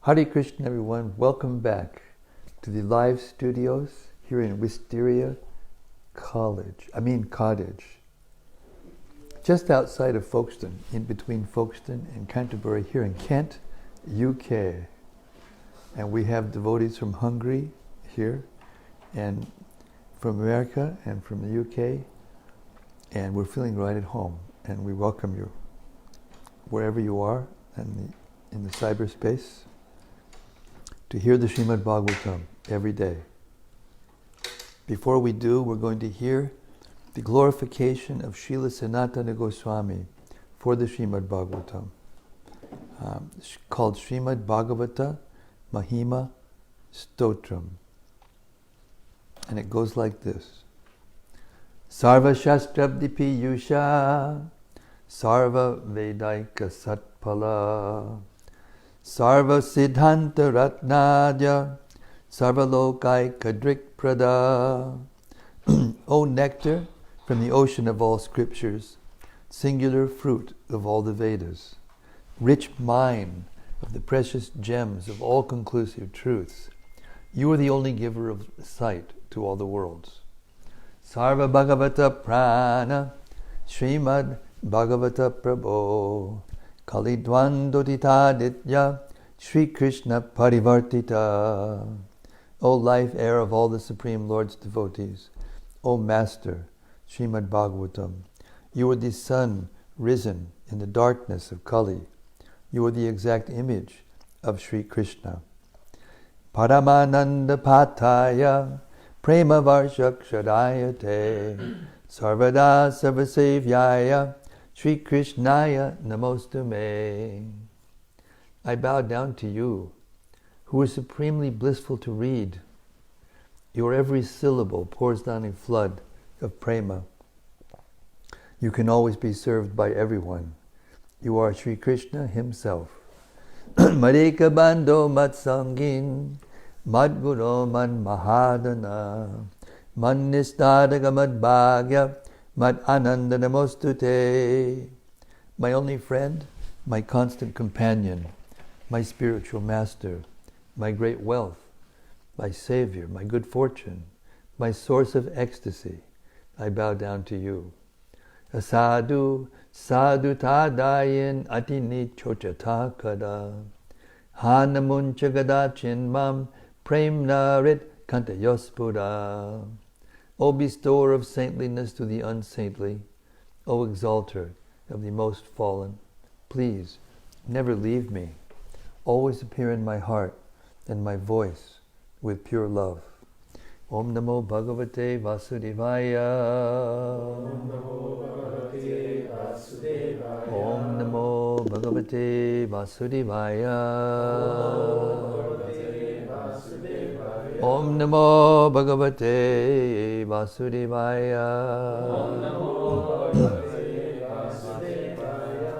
Hare Krishna, everyone. Welcome back to the live studios here in Wisteria Cottage, just outside of Folkestone, in between Folkestone and Canterbury, here in Kent, UK. And we have devotees from Hungary here, and from America, and from the UK, and we're feeling right at home. And we welcome you wherever you are in the cyberspace to hear the Srimad-Bhagavatam every day. Before we do, we're going to hear the glorification of Srila Sanatana Goswami for the Srimad-Bhagavatam, called Srimad-Bhagavata Mahima Stotram. And it goes like this. Sarva Shastrabdipi Yusha Sarva Vedaika Satpala Sarva Siddhanta Ratnadya Sarva Lokaika Drik Prada. O nectar from the ocean of all scriptures, singular fruit of all the Vedas, rich mine of the precious gems of all conclusive truths, you are the only giver of sight to all the worlds. Sarva Bhagavata Prana Srimad Bhagavata Prabho Kalidwandodita Ditya Sri Krishna Parivartita. O life air of all the Supreme Lord's devotees, O Master Srimad Bhagavatam, you are the sun risen in the darkness of Kali. You are the exact image of Sri Krishna. Paramananda Pataya Prema Varshakshadayate Sarvada Sarvasevyaya Sri Krishnaya Namostume. I bow down to you, who is supremely blissful to read. Your every syllable pours down a flood of prema. You can always be served by everyone. You are Sri Krishna himself. Marika Bando Matsangin Madguro Man Mahadana Man Nistadaga Mad Bhagya Mad Ananda Namostute. My only friend, my constant companion, my spiritual master, my great wealth, my savior, my good fortune, my source of ecstasy, I bow down to you. Asadu sadhu tadayin atini chochata kada hanamuncha gada chinmam premnarit kantayospura. O bestower of saintliness to the unsaintly, O exalter of the most fallen, please never leave me. Always appear in my heart and my voice with pure love. Om Namo Bhagavate Vasudevaya. Om Namo Bhagavate Vasudevaya. Om Namo Bhagavate Vasudevaya. Om Namo Bhagavate Vasudevaya. Om Namo Bhagavate Vasudevaya.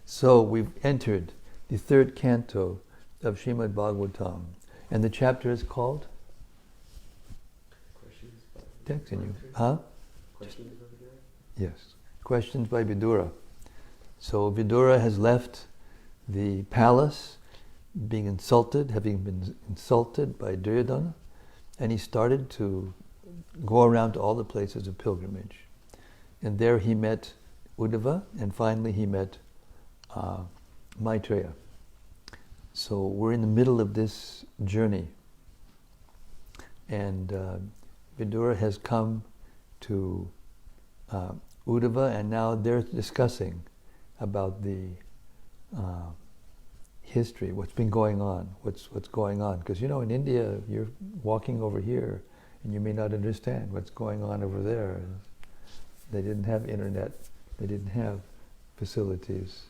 So we've entered the third canto of Srimad-Bhagavatam. And the chapter is called? Questions by Texting you. Huh? Questions by Vidura? Yes. Questions by Vidura. So Vidura has left the palace, being insulted, having been insulted by Duryodhana, and he started to go around to all the places of pilgrimage. And there he met Uddhava, and finally he met Maitreya. So we're in the middle of this journey, and Vidura has come to Uddhava, and now they're discussing about the history, what's been going on, what's going on. Because in India, you're walking over here, and you may not understand what's going on over there. They didn't have internet, they didn't have facilities.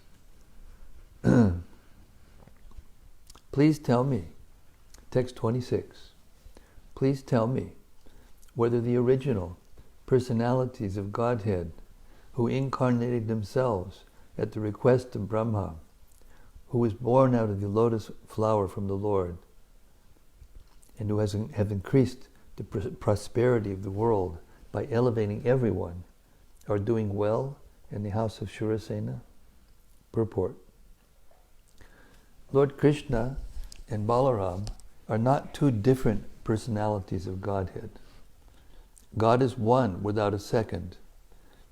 Please tell me, text 26, please tell me whether the original personalities of Godhead who incarnated themselves at the request of Brahma, who was born out of the lotus flower from the Lord, and who have increased the prosperity of the world by elevating everyone, are doing well in the house of Shurasena? Purport. Lord Krishna and Balaram are not two different personalities of Godhead. God is one without a second,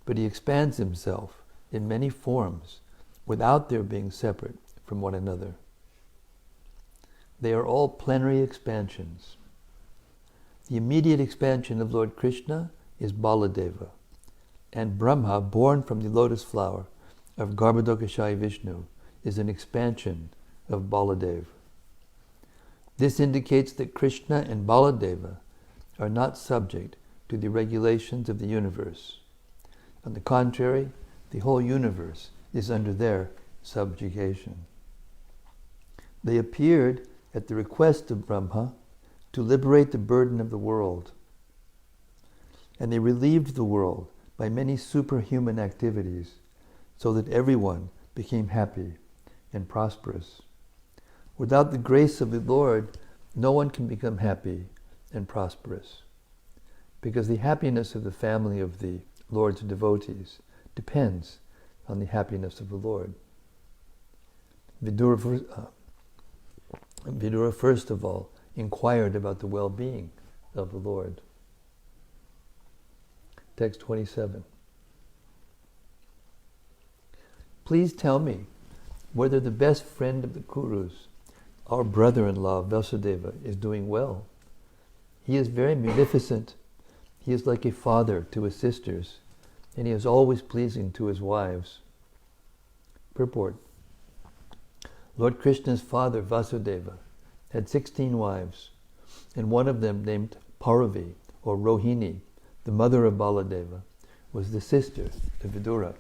but he expands himself in many forms without their being separate from one another. They are all plenary expansions. The immediate expansion of Lord Krishna is Baladeva, and Brahma, born from the lotus flower of Garbhodakashayi Vishnu, is an expansion of Baladev. This indicates that Krishna and Baladeva are not subject to the regulations of the universe. On the contrary, the whole universe is under their subjugation. They appeared at the request of Brahma to liberate the burden of the world, and they relieved the world by many superhuman activities so that everyone became happy and prosperous. Without the grace of the Lord, no one can become happy and prosperous, because the happiness of the family of the Lord's devotees depends on the happiness of the Lord. Vidura, first of all, inquired about the well-being of the Lord. Text 27. Please tell me whether the best friend of the Kurus, our brother-in-law Vasudeva, is doing well. He is very munificent. He is like a father to his sisters, and he is always pleasing to his wives. Purport. Lord Krishna's father, Vasudeva, had 16 wives, and one of them, named Paravi, or Rohini, the mother of Baladeva, was the sister of Vidura.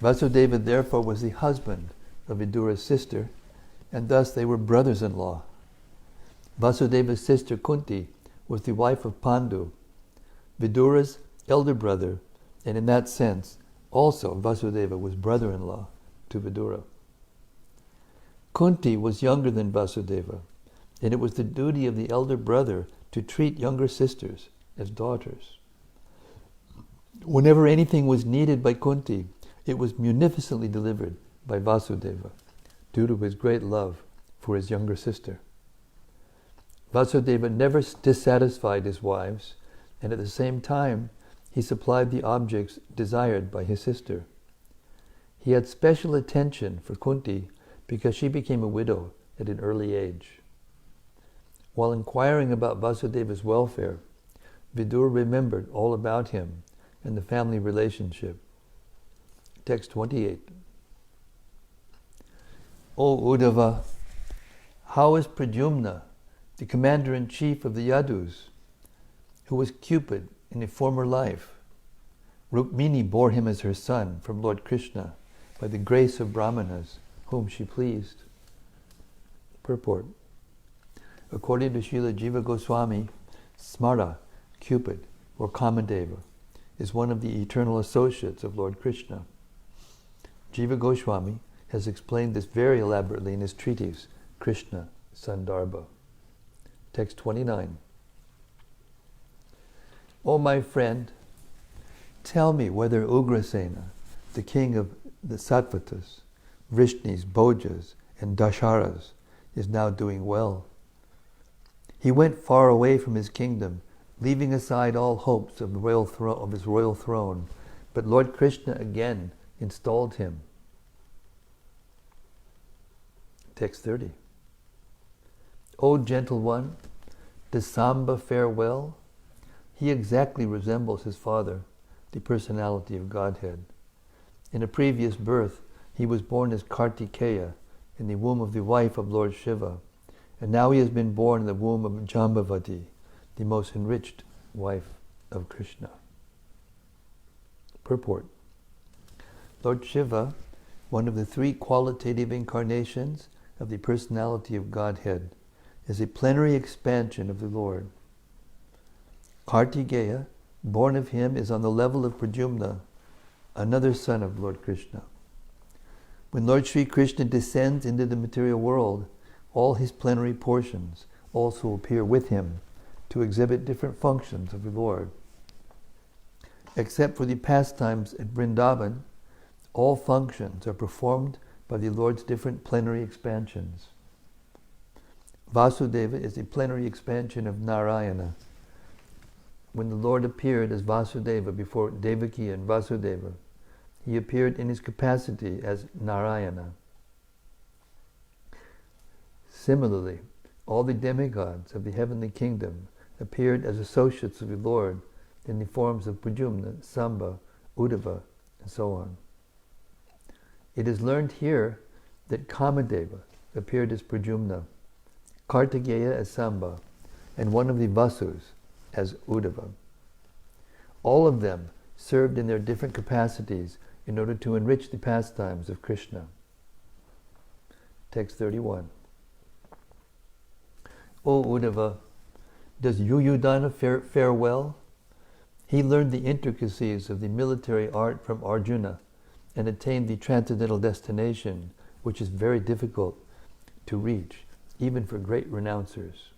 Vasudeva therefore was the husband of Vidura's sister, and thus they were brothers-in-law. Vasudeva's sister Kunti was the wife of Pandu, Vidura's elder brother, and in that sense also Vasudeva was brother-in-law to Vidura. Kunti was younger than Vasudeva, and it was the duty of the elder brother to treat younger sisters as daughters. Whenever anything was needed by Kunti, it was munificently delivered by Vasudeva, due to his great love for his younger sister. Vasudeva never dissatisfied his wives, and at the same time he supplied the objects desired by his sister. He had special attention for Kunti because she became a widow at an early age. While inquiring about Vasudeva's welfare, Vidura remembered all about him and the family relationship. Text 28. O Uddhava, how is Pradyumna, the commander-in-chief of the Yadus, who was Cupid in a former life? Rukmini bore him as her son from Lord Krishna by the grace of Brahmanas, whom she pleased. Purport. According to Srila Jiva Goswami, Smara, Cupid, or Kamadeva, is one of the eternal associates of Lord Krishna. Jiva Goswami has explained this very elaborately in his treatise, Krishna Sandarbha. Text 29. O my friend, tell me whether Ugrasena, the king of the Sattvatas, Vrishnis, Bhojas, and Dasharas, is now doing well. He went far away from his kingdom, leaving aside all hopes of his royal throne, but Lord Krishna again installed him. Text 30. O gentle one, does Samba fare well? He exactly resembles his father, the personality of Godhead. In a previous birth, he was born as Kartikeya in the womb of the wife of Lord Shiva, and now he has been born in the womb of Jambavati, the most enriched wife of Krishna. Purport. Lord Shiva, one of the three qualitative incarnations of the personality of Godhead, is a plenary expansion of the Lord. Kartikeya, born of him, is on the level of Pradyumna, another son of Lord Krishna. When Lord Sri Krishna descends into the material world, all his plenary portions also appear with him to exhibit different functions of the Lord. Except for the pastimes at Vrindavan, all functions are performed by the Lord's different plenary expansions. Vasudeva is a plenary expansion of Narayana. When the Lord appeared as Vasudeva before Devaki and Vasudeva, he appeared in his capacity as Narayana. Similarly, all the demigods of the heavenly kingdom appeared as associates of the Lord in the forms of Pradyumna, Samba, Uddhava, and so on. It is learned here that Kamadeva appeared as Pradyumna, Kartikeya as Samba, and one of the Vasus as Uddhava. All of them served in their different capacities in order to enrich the pastimes of Krishna. Text 31. O Uddhava, does Yuyudhana fare well? He learned the intricacies of the military art from Arjuna and attained the transcendental destination, which is very difficult to reach, even for great renouncers.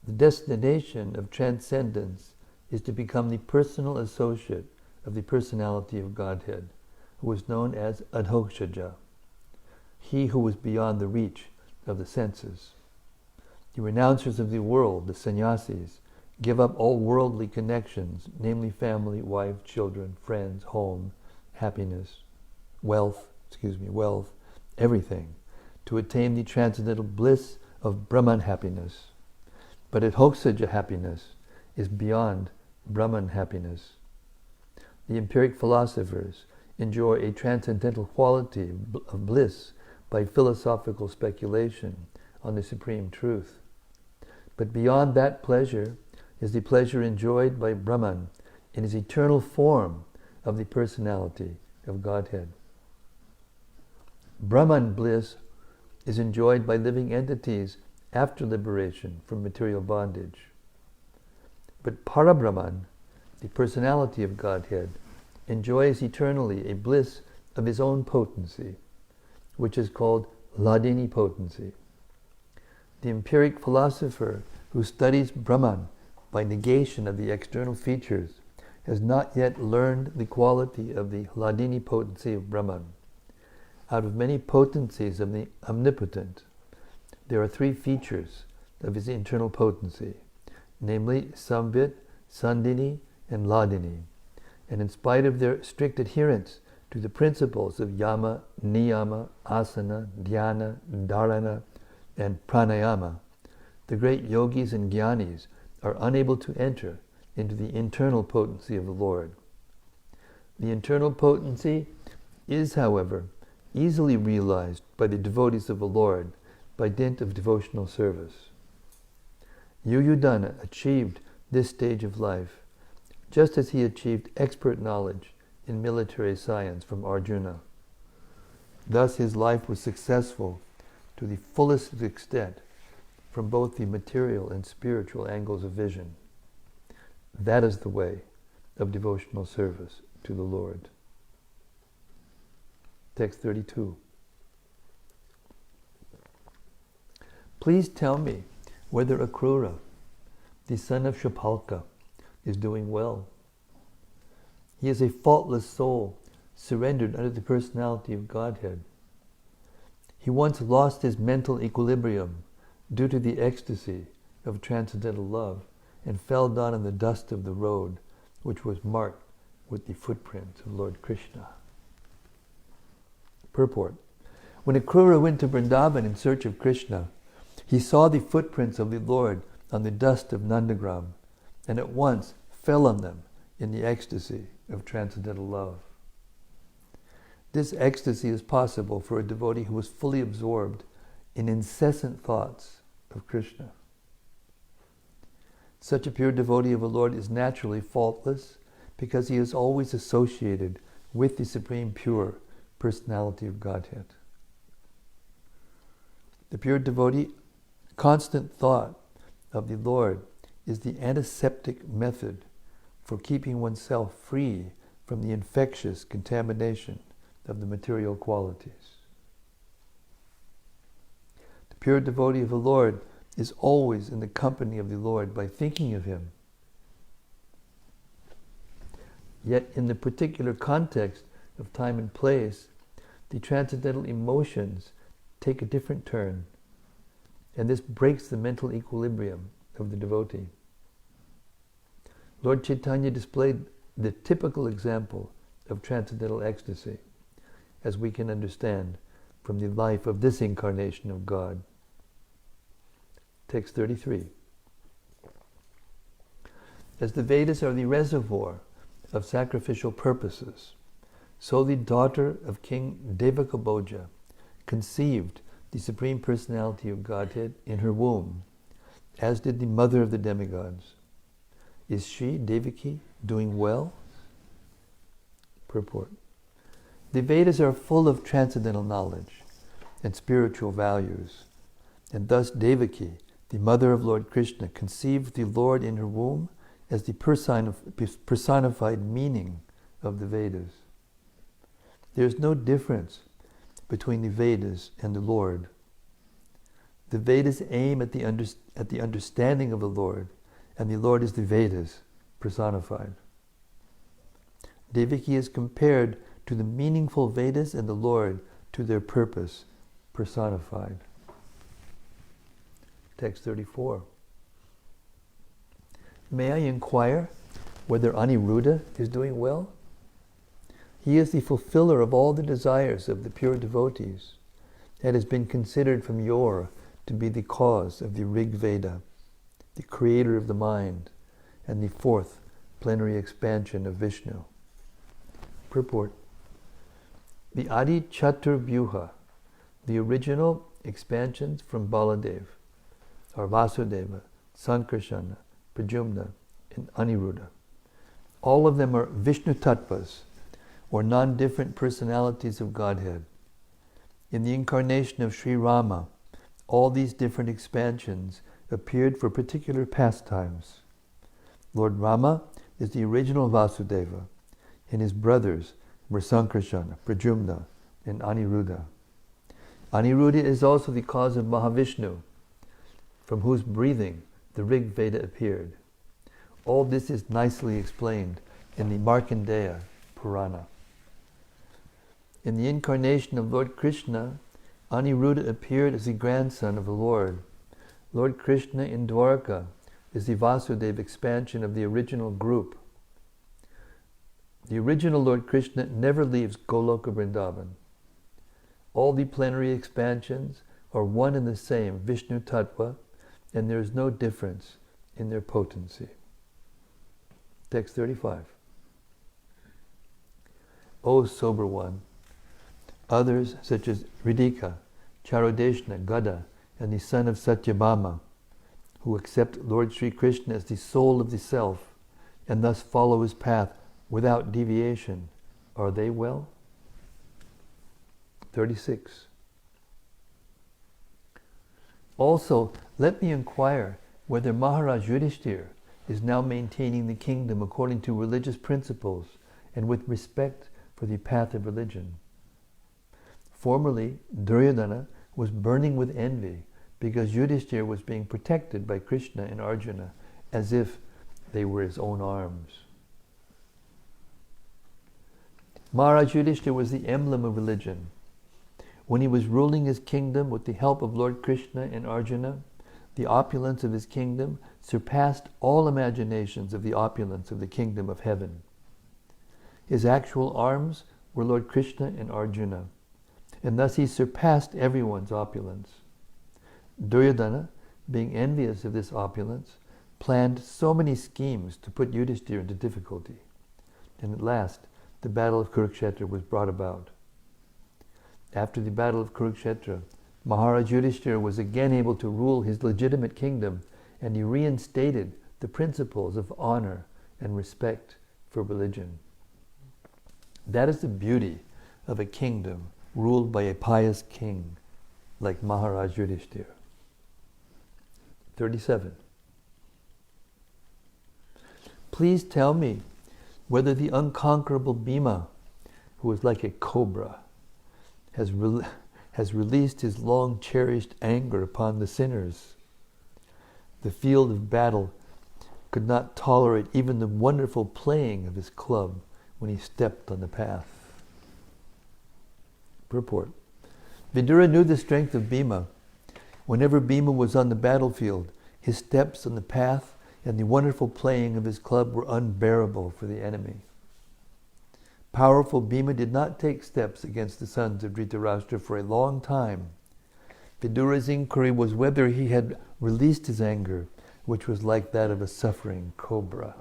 The destination of transcendence is to become the personal associate of the personality of Godhead, who is known as Adhokshaja, he who is beyond the reach of the senses. The renouncers of the world, the sannyasis, give up all worldly connections, namely family, wife, children, friends, home, happiness, wealth, everything, to attain the transcendental bliss of Brahman happiness. But Adhokshaja happiness is beyond Brahman happiness. The empiric philosophers enjoy a transcendental quality of bliss by philosophical speculation on the supreme truth. But beyond that pleasure is the pleasure enjoyed by Brahman in his eternal form of the personality of Godhead. Brahman bliss is enjoyed by living entities after liberation from material bondage. But Parabrahman, the personality of Godhead, enjoys eternally a bliss of his own potency, which is called Hladini potency. The empiric philosopher who studies Brahman by negation of the external features has not yet learned the quality of the Hladini potency of Brahman. Out of many potencies of the omnipotent, there are three features of his internal potency, namely Sambit, Sandini, and Hladini. And in spite of their strict adherence to the principles of Yama, Niyama, Asana, Dhyana, Dharana, and Pranayama, the great yogis and jnanis are unable to enter into the internal potency of the Lord. The internal potency is, however, easily realized by the devotees of the Lord by dint of devotional service. Yuyudhana achieved this stage of life just as he achieved expert knowledge in military science from Arjuna. Thus his life was successful to the fullest extent from both the material and spiritual angles of vision. That is the way of devotional service to the Lord. Text 32. Please tell me whether Akrura, the son of Shapalka, is doing well. He is a faultless soul, surrendered under the personality of Godhead. He once lost his mental equilibrium due to the ecstasy of transcendental love and fell down in the dust of the road, which was marked with the footprints of Lord Krishna. Purport. When Akrura went to Vrindavan in search of Krishna, he saw the footprints of the Lord on the dust of Nandagram, and at once fell on them in the ecstasy of transcendental love. This ecstasy is possible for a devotee who is fully absorbed in incessant thoughts of Krishna. Such a pure devotee of the Lord is naturally faultless because he is always associated with the supreme pure personality of Godhead. The pure devotee, constant thought of the Lord is the antiseptic method for keeping oneself free from the infectious contamination of the material qualities. The pure devotee of the Lord is always in the company of the Lord by thinking of Him. Yet in the particular context of time and place, the transcendental emotions take a different turn, and this breaks the mental equilibrium of the devotee. Lord Chaitanya displayed the typical example of transcendental ecstasy, as we can understand from the life of this incarnation of God. Text 33. As the Vedas are the reservoir of sacrificial purposes, so the daughter of King Devakabhoja conceived the Supreme Personality of Godhead in her womb, as did the mother of the demigods. Is she, Devaki, doing well? Purport. The Vedas are full of transcendental knowledge and spiritual values, and thus Devaki, the mother of Lord Krishna, conceived the Lord in her womb as the personified meaning of the Vedas. There is no difference between the Vedas and the Lord. The Vedas aim at the understanding of the Lord, and the Lord is the Vedas personified. Devaki is compared to the meaningful Vedas and the Lord to their purpose personified. Text 34. May I inquire whether Aniruddha is doing well? He is the fulfiller of all the desires of the pure devotees, and has been considered from yore to be the cause of the Rig Veda, the creator of the mind, and the fourth plenary expansion of Vishnu. Purport. The Adi Chaturvyuha, the original expansions from Baladev, are Vasudeva, Sankarsana, Pradyumna, and Aniruddha. All of them are Vishnu Tattvas, or non-different personalities of Godhead. In the incarnation of Sri Rama, all these different expansions appeared for particular pastimes. Lord Rama is the original Vasudeva, and his brothers were Sankarsana, Pradyumna, and Aniruddha. Aniruddha is also the cause of Mahavishnu, from whose breathing the Rig Veda appeared. All this is nicely explained in the Markandeya Purana. In the incarnation of Lord Krishna, Aniruddha appeared as the grandson of the Lord. Lord Krishna in Dwarka is the Vasudeva expansion of the original group. The original Lord Krishna never leaves Goloka Vrindavan. All the plenary expansions are one and the same Vishnu Tattva, and there is no difference in their potency. Text 35. O sober one, others such as Ridika, Charodeshna, Gada, and the son of Satyabhama, who accept Lord Sri Krishna as the soul of the self, and thus follow his path without deviation, are they well? 36. Also, let me inquire whether Maharaj Yudhishthira is now maintaining the kingdom according to religious principles and with respect for the path of religion. Formerly, Duryodhana was burning with envy because Yudhishthira was being protected by Krishna and Arjuna as if they were his own arms. Maharaj Yudhishthira was the emblem of religion. When he was ruling his kingdom with the help of Lord Krishna and Arjuna, the opulence of his kingdom surpassed all imaginations of the opulence of the kingdom of heaven. His actual arms were Lord Krishna and Arjuna, and thus he surpassed everyone's opulence. Duryodhana, being envious of this opulence, planned so many schemes to put Yudhishthira into difficulty, and at last the battle of Kurukshetra was brought about. After the battle of Kurukshetra, Maharaj Yudhishthira was again able to rule his legitimate kingdom, and he reinstated the principles of honor and respect for religion. That is the beauty of a kingdom ruled by a pious king like Maharaj Yudhishthira. 37. Please tell me whether the unconquerable Bhima, who is like a cobra, has released his long-cherished anger upon the sinners. The field of battle could not tolerate even the wonderful playing of his club when he stepped on the path. Purport. Vidura knew the strength of Bhima. Whenever Bhima was on the battlefield, his steps on the path and the wonderful playing of his club were unbearable for the enemy. Powerful Bhima did not take steps against the sons of Dhritarashtra for a long time. Vidura's inquiry was whether he had released his anger, which was like that of a suffering cobra.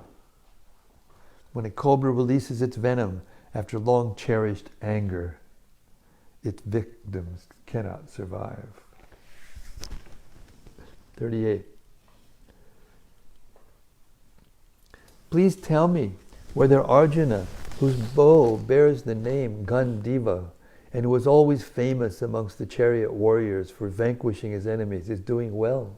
When a cobra releases its venom after long cherished anger, its victims cannot survive. 38. Please tell me whether Arjuna, whose bow bears the name Gandiva, and who was always famous amongst the chariot warriors for vanquishing his enemies, is doing well.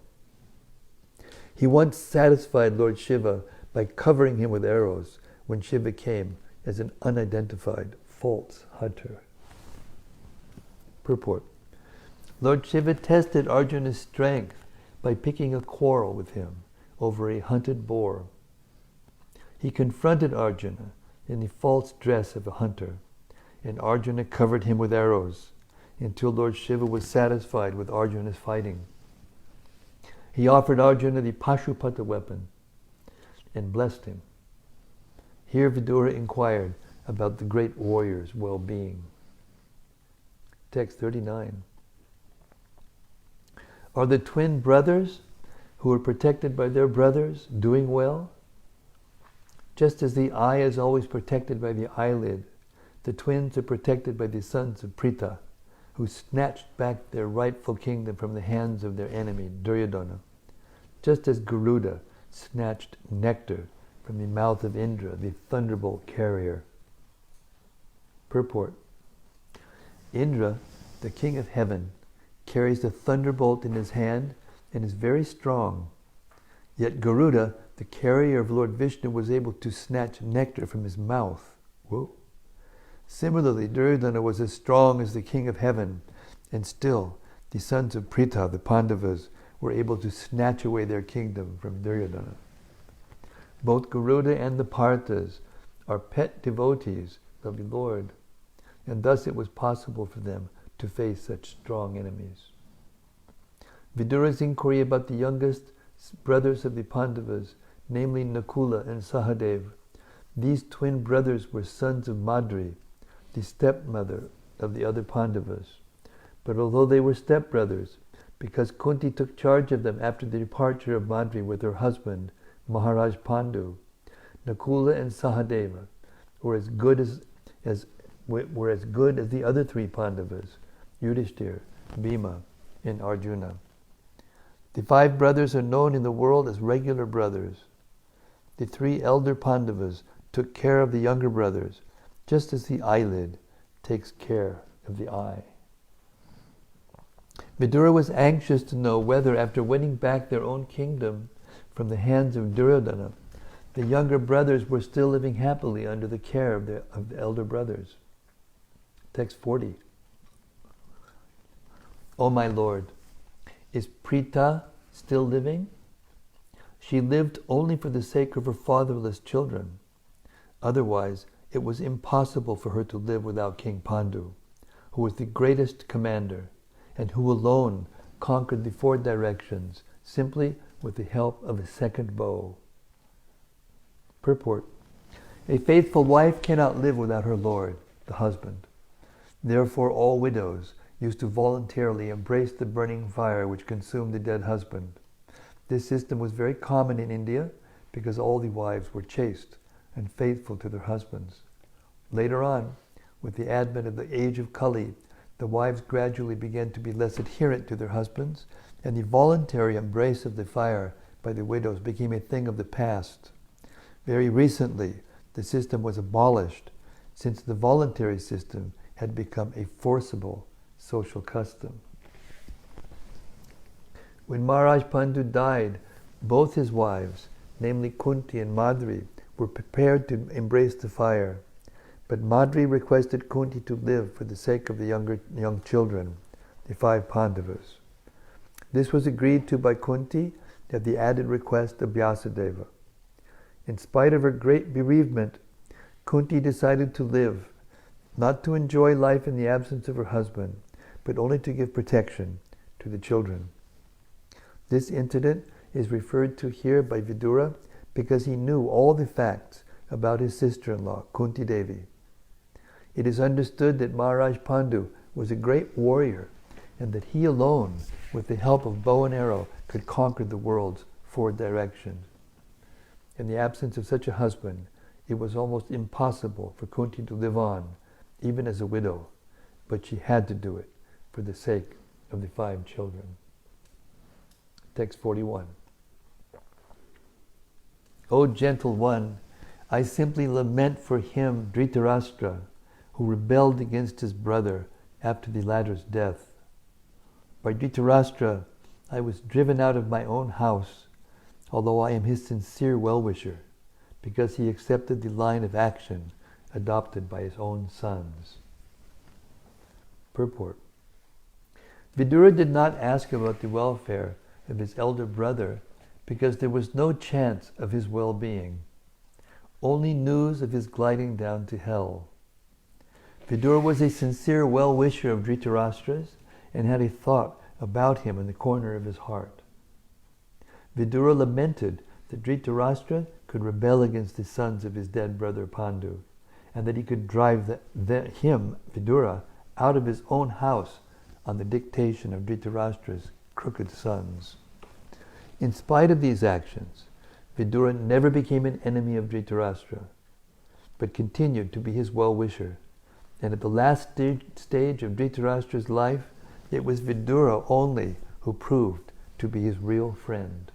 He once satisfied Lord Shiva by covering him with arrows when Shiva came as an unidentified false hunter. Purport. Lord Shiva tested Arjuna's strength by picking a quarrel with him over a hunted boar. He confronted Arjuna in the false dress of a hunter, and Arjuna covered him with arrows until Lord Shiva was satisfied with Arjuna's fighting. He offered Arjuna the Pashupata weapon and blessed him. Here Vidura inquired about the great warrior's well-being. Text 39. Are the twin brothers who are protected by their brothers doing well? Just as the eye is always protected by the eyelid, the twins are protected by the sons of Pritha, who snatched back their rightful kingdom from the hands of their enemy, Duryodhana, just as Garuda snatched nectar from the mouth of Indra, the thunderbolt carrier. Purport. Indra, the king of heaven, carries the thunderbolt in his hand and is very strong. Yet Garuda, the carrier of Lord Vishnu, was able to snatch nectar from his mouth. Whoa. Similarly, Duryodhana was as strong as the king of heaven, and still the sons of Pritha, the Pandavas, were able to snatch away their kingdom from Duryodhana. Both Garuda and the Parthas are pet devotees of the Lord, and thus it was possible for them to face such strong enemies. Vidura's inquiry about the youngest brothers of the Pandavas, namely Nakula and Sahadeva. These twin brothers were sons of Madri, the stepmother of the other Pandavas. But although they were stepbrothers, because Kunti took charge of them after the departure of Madri with her husband, Maharaj Pandu, Nakula and Sahadeva were as good as the other three Pandavas, Yudhishthira, Bhima, and Arjuna. The 5 brothers are known in the world as regular brothers. The 3 elder Pandavas took care of the younger brothers, just as the eyelid takes care of the eye. Vidura was anxious to know whether, after winning back their own kingdom from the hands of Duryodhana, the younger brothers were still living happily under the care of the elder brothers. Text 40. O my Lord, is Pritha still living? She lived only for the sake of her fatherless children. Otherwise, it was impossible for her to live without King Pandu, who was the greatest commander, and who alone conquered the 4 directions simply with the help of a second bow. Purport. A faithful wife cannot live without her lord, the husband. Therefore all widows used to voluntarily embrace the burning fire which consumed the dead husband. This system was very common in India because all the wives were chaste and faithful to their husbands. Later on, with the advent of the age of Kali, the wives gradually began to be less adherent to their husbands, and the voluntary embrace of the fire by the widows became a thing of the past. Very recently, the system was abolished, since the voluntary system had become a forcible social custom. When Maharaj Pandu died, both his wives, namely Kunti and Madri, were prepared to embrace the fire. But Madri requested Kunti to live for the sake of the young children, the 5 Pandavas. This was agreed to by Kunti at the added request of Vyasadeva. In spite of her great bereavement, Kunti decided to live, not to enjoy life in the absence of her husband, but only to give protection to the children. This incident is referred to here by Vidura because he knew all the facts about his sister-in-law, Kunti Devi. It is understood that Maharaj Pandu was a great warrior and that he alone, with the help of bow and arrow, could conquer the world's 4 directions. In the absence of such a husband, it was almost impossible for Kunti to live on, even as a widow, but she had to do it for the sake of the 5 children. Text 41. O gentle one, I simply lament for him, Dhritarashtra, who rebelled against his brother after the latter's death. By Dhritarashtra, I was driven out of my own house, although I am his sincere well-wisher, because he accepted the line of action adopted by his own sons. Purport. Vidura did not ask about the welfare of his elder brother because there was no chance of his well-being, only news of his gliding down to hell. Vidura was a sincere well-wisher of Dhritarashtra's and had a thought about him in the corner of his heart. Vidura lamented that Dhritarashtra could rebel against the sons of his dead brother Pandu, and that he could drive him, Vidura, out of his own house on the dictation of Dhritarashtra's crooked sons. In spite of these actions, Vidura never became an enemy of Dhritarashtra, but continued to be his well-wisher. And at the last stage of Dhritarashtra's life, it was Vidura only who proved to be his real friend.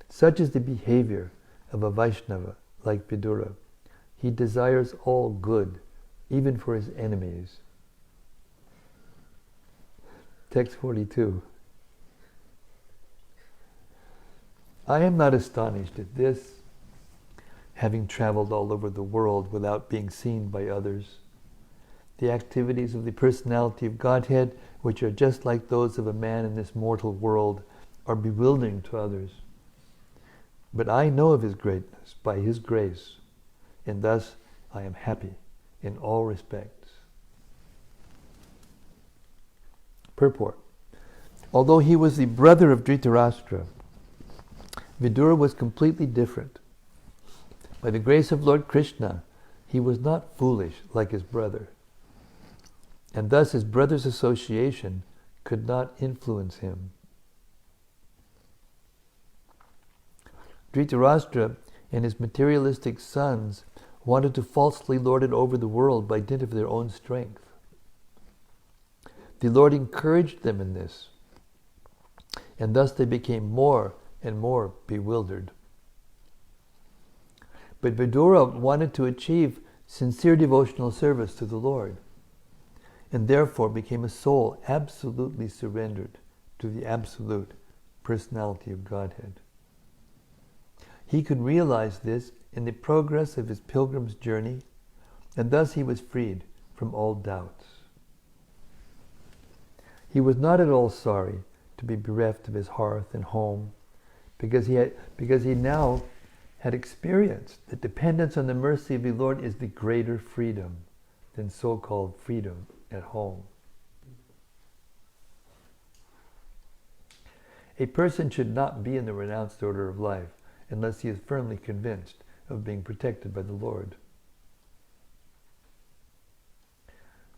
Such is the behavior of a Vaishnava like Vidura. He desires all good, even for his enemies. Text 42. I am not astonished at this, having traveled all over the world without being seen by others. The activities of the personality of Godhead, which are just like those of a man in this mortal world, are bewildering to others. But I know of his greatness by his grace, and thus I am happy in all respects. Purport. Although he was the brother of Dhritarashtra, Vidura was completely different. By the grace of Lord Krishna, he was not foolish like his brother, and thus his brother's association could not influence him. Dhritarashtra and his materialistic sons wanted to falsely lord it over the world by dint of their own strength. The Lord encouraged them in this, and thus they became more and more bewildered. But Vidura wanted to achieve sincere devotional service to the Lord, and therefore became a soul absolutely surrendered to the absolute personality of Godhead. He could realize this in the progress of his pilgrim's journey, and thus he was freed from all doubts. He was not at all sorry to be bereft of his hearth and home, because he now had experienced that dependence on the mercy of the Lord is the greater freedom than so-called freedom at home. A person should not be in the renounced order of life unless he is firmly convinced of being protected by the Lord.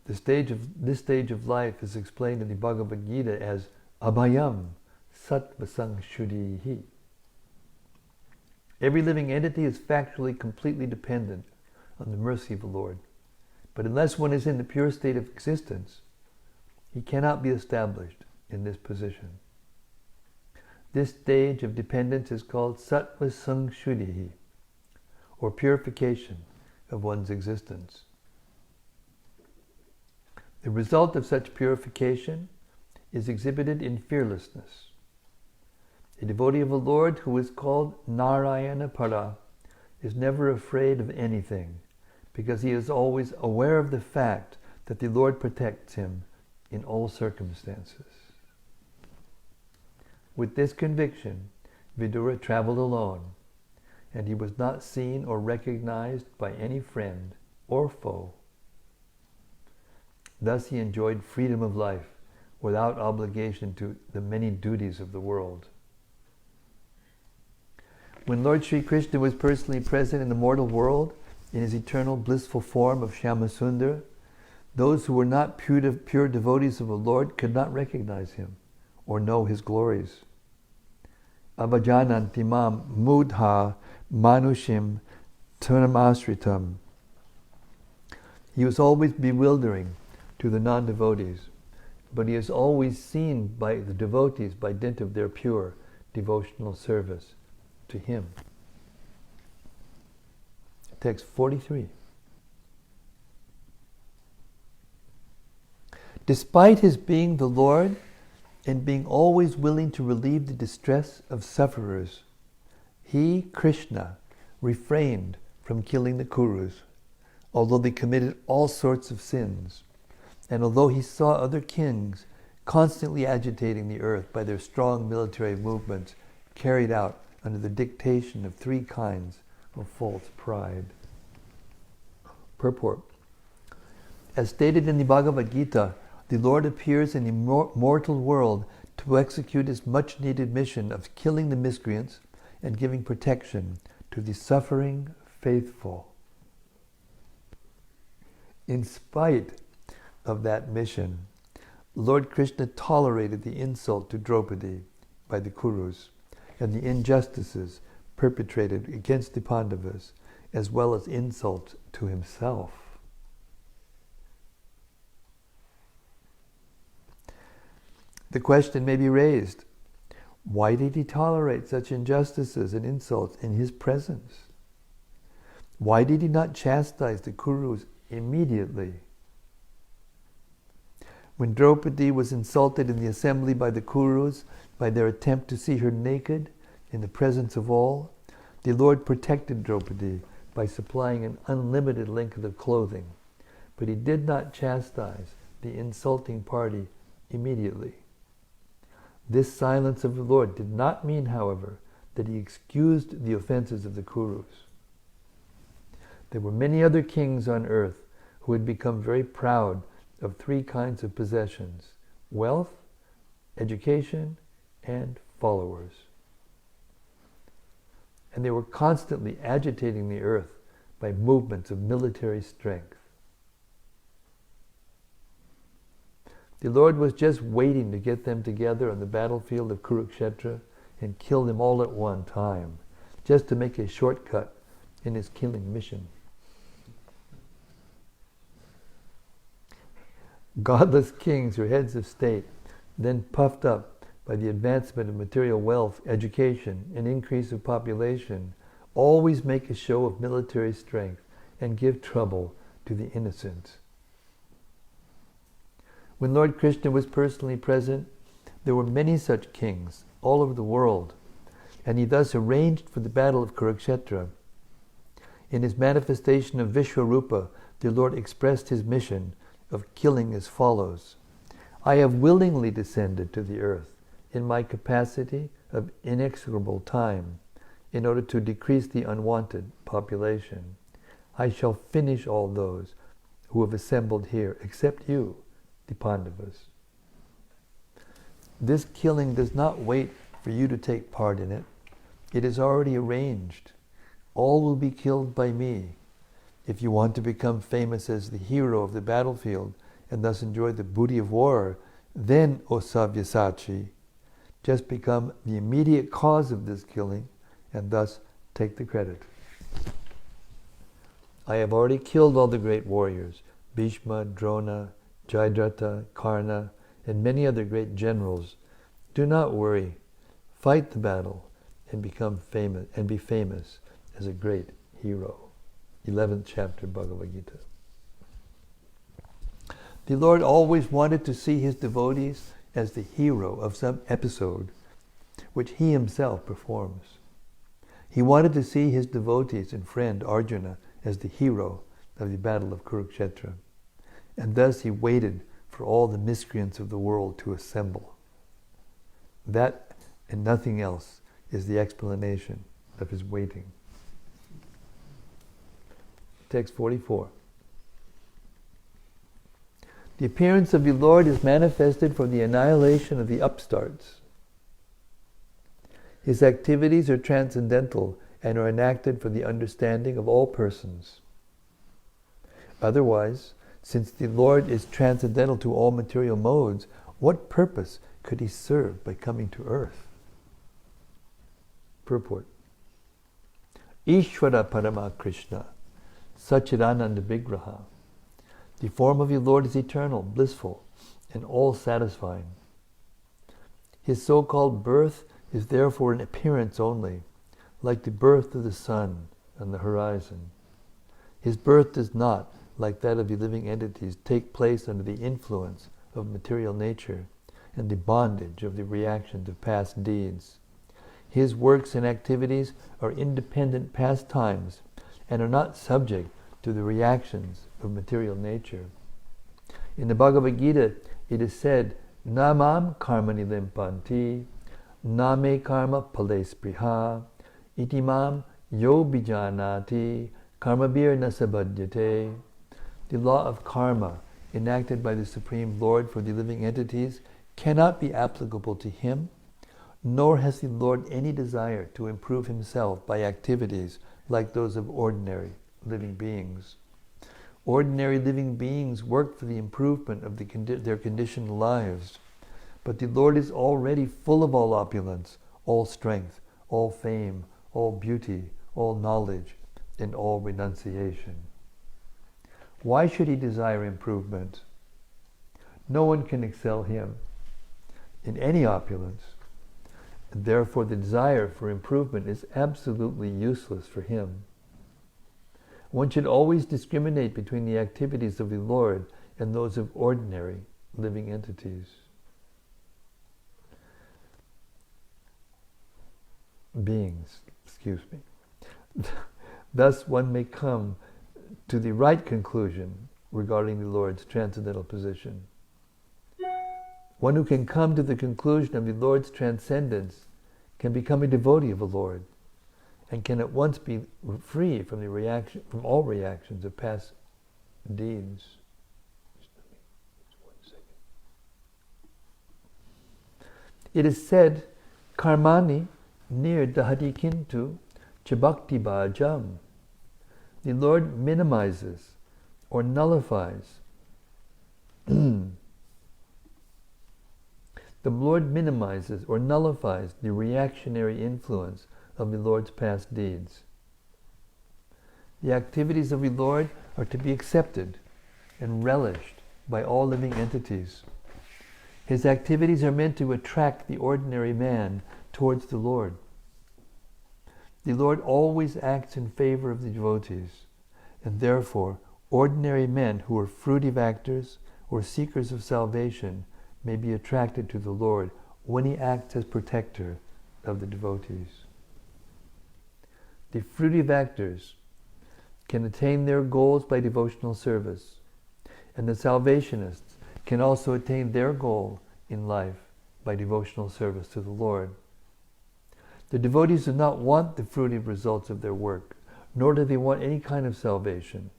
This stage of life is explained in the Bhagavad Gita as abhayam sattvasang shuddhihi. Every living entity is factually completely dependent on the mercy of the Lord. But unless one is in the pure state of existence, he cannot be established in this position. This stage of dependence is called sattvasang shuddhihi, or purification of one's existence. The result of such purification is exhibited in fearlessness. A devotee of the Lord who is called Narayana Para is never afraid of anything, because he is always aware of the fact that the Lord protects him in all circumstances. With this conviction, Vidura traveled alone, and he was not seen or recognized by any friend or foe. Thus he enjoyed freedom of life without obligation to the many duties of the world. When Lord Sri Krishna was personally present in the mortal world, in his eternal blissful form of Shyamasundar, those who were not pure devotees of the Lord could not recognize him or know his glories. Avajananti mam mudha manushim tunamasritam. He was always bewildering to the non-devotees, but he is always seen by the devotees by dint of their pure devotional service to him. Text 43. Despite his being the Lord and being always willing to relieve the distress of sufferers, he, Krishna, refrained from killing the Kurus, although they committed all sorts of sins, and although he saw other kings constantly agitating the earth by their strong military movements carried out under the dictation of three kinds of false pride. Purport. As stated in the Bhagavad Gita, the Lord appears in the mortal world to execute his much-needed mission of killing the miscreants and giving protection to the suffering faithful. In spite of that mission, Lord Krishna tolerated the insult to Draupadi by the Kurus and the injustices perpetrated against the Pandavas, as well as insults to himself. The question may be raised, why did he tolerate such injustices and insults in his presence? Why did he not chastise the Kurus immediately? When Draupadi was insulted in the assembly by the Kurus by their attempt to see her naked in the presence of all, the Lord protected Draupadi by supplying an unlimited length of clothing, but he did not chastise the insulting party immediately. This silence of the Lord did not mean, however, that he excused the offenses of the Kurus. There were many other kings on earth who had become very proud of three kinds of possessions: wealth, education, and followers. And they were constantly agitating the earth by movements of military strength. The Lord was just waiting to get them together on the battlefield of Kurukshetra and kill them all at one time, just to make a shortcut in his killing mission. Godless kings or heads of state, then puffed up by the advancement of material wealth, education, and increase of population, always make a show of military strength and give trouble to the innocent. When Lord Krishna was personally present, there were many such kings all over the world, and he thus arranged for the battle of Kurukshetra. In his manifestation of Vishwarupa, the Lord expressed his mission of killing as follows: I have willingly descended to the earth in my capacity of inexorable time in order to decrease the unwanted population. I shall finish all those who have assembled here, except you, the Pandavas. This killing does not wait for you to take part in it. It is already arranged. All will be killed by me. If you want to become famous as the hero of the battlefield and thus enjoy the booty of war, then, O Savyasachi, just become the immediate cause of this killing and thus take the credit. I have already killed all the great warriors, Bhishma, Drona, Jayadratha, Karna, and many other great generals. Do not worry. Fight the battle and become famous and be famous as a great hero. 11th chapter Bhagavad Gita. The Lord always wanted to see his devotees as the hero of some episode which he himself performs. He wanted to see his devotees and friend Arjuna as the hero of the battle of Kurukshetra, and thus he waited for all the miscreants of the world to assemble. That and nothing else is the explanation of his waiting. Text 44. The appearance of the Lord is manifested from the annihilation of the upstarts. His activities are transcendental and are enacted for the understanding of all persons. Otherwise, since the Lord is transcendental to all material modes, what purpose could he serve by coming to earth? Purport. Ishvara Parama Krishna, Satchidananda Vigraha. The form of the Lord is eternal, blissful, and all-satisfying. His so-called birth is therefore an appearance only, like the birth of the sun on the horizon. His birth does not, like that of the living entities, take place under the influence of material nature and the bondage of the reactions of past deeds. His works and activities are independent pastimes and are not subject to the reactions of material nature. In the Bhagavad Gita, it is said, Namam karmani limpanti, name karma pale spriha, itimam yo bijanati, karmabir nasabhadyate. The law of karma, enacted by the Supreme Lord for the living entities, cannot be applicable to him, nor has the Lord any desire to improve himself by activities like those of ordinary living beings. Ordinary living beings work for the improvement of their conditioned lives, but the Lord is already full of all opulence, all strength, all fame, all beauty, all knowledge, and all renunciation. Why should he desire improvement? No one can excel him in any opulence, and therefore the desire for improvement is absolutely useless for him. One should always discriminate between the activities of the Lord and those of ordinary living entities. Beings, Thus one may come to the right conclusion regarding the Lord's transcendental position. One who can come to the conclusion of the Lord's transcendence can become a devotee of the Lord and can at once be free from all reactions of past deeds. It is said, Karmani nir dahati kintu chabakti bhajam. The Lord minimizes or nullifies. The Lord minimizes or nullifies the reactionary influence of the Lord's past deeds. The activities of the Lord are to be accepted and relished by all living entities. His activities are meant to attract the ordinary man towards the Lord. The Lord always acts in favor of the devotees, and therefore ordinary men who are fruitive actors or seekers of salvation may be attracted to the Lord when he acts as protector of the devotees. The fruitive actors can attain their goals by devotional service, and the salvationists can also attain their goal in life by devotional service to the Lord. The devotees do not want the fruitive results of their work, nor do they want any kind of salvation.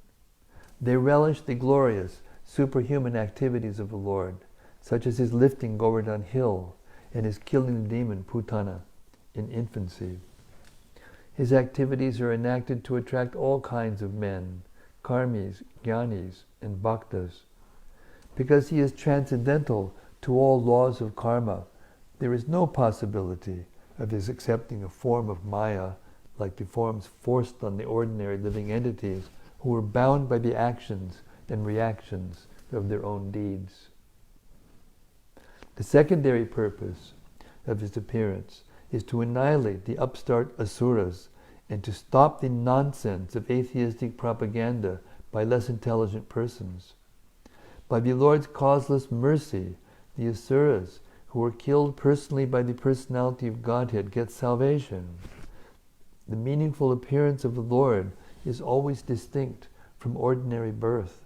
They relish the glorious, superhuman activities of the Lord, such as his lifting Govardhan Hill and his killing the demon Putana in infancy. His activities are enacted to attract all kinds of men, karmis, jnanis, and bhaktas. Because he is transcendental to all laws of karma, there is no possibility of his accepting a form of maya like the forms forced on the ordinary living entities who are bound by the actions and reactions of their own deeds. The secondary purpose of his appearance is to annihilate the upstart asuras and to stop the nonsense of atheistic propaganda by less intelligent persons. By the Lord's causeless mercy, the asuras who were killed personally by the personality of Godhead get salvation. The meaningful appearance of the Lord is always distinct from ordinary birth.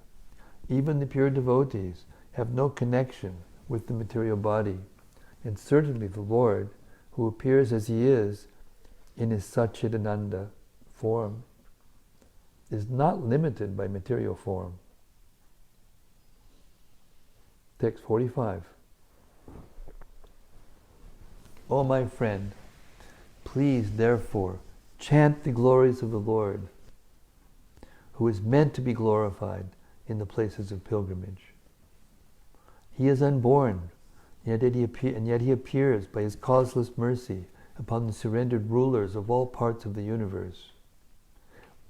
Even the pure devotees have no connection with the material body, and certainly the Lord, who appears as he is in his Satchidananda form, is not limited by material form. Text 45. O my friend, please therefore chant the glories of the Lord, who is meant to be glorified in the places of pilgrimage. He is unborn, and yet he appears by his causeless mercy upon the surrendered rulers of all parts of the universe.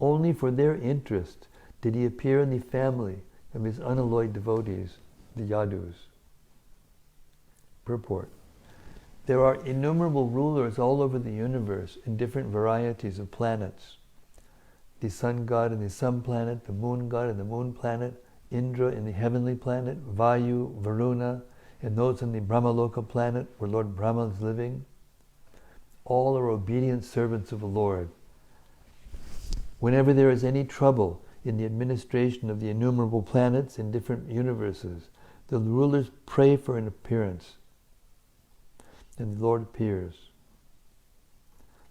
Only for their interest did he appear in the family of his unalloyed devotees, the Yadus. Purport. There are innumerable rulers all over the universe in different varieties of planets. The sun god and the sun planet, the moon god and the moon planet, Indra in the heavenly planet, Vayu, Varuna, and those in the Brahmaloka planet where Lord Brahma is living. All are obedient servants of the Lord. Whenever there is any trouble in the administration of the innumerable planets in different universes, the rulers pray for an appearance, and the Lord appears.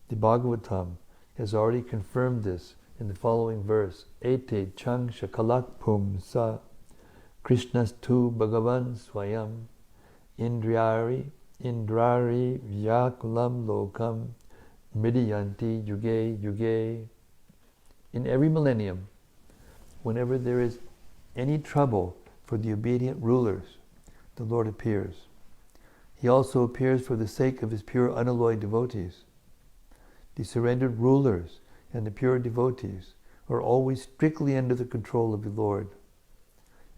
The Bhagavatam has already confirmed this in the following verse: Ete chang shakalakpum sa Krishnas tu Bhagavan swayam indrari vyakulam lokam mridiyanti yuge yuge. In every millennium, whenever there is any trouble for the obedient rulers, the Lord appears. He also appears for the sake of his pure unalloyed devotees. The surrendered rulers and the pure devotees are always strictly under the control of the Lord,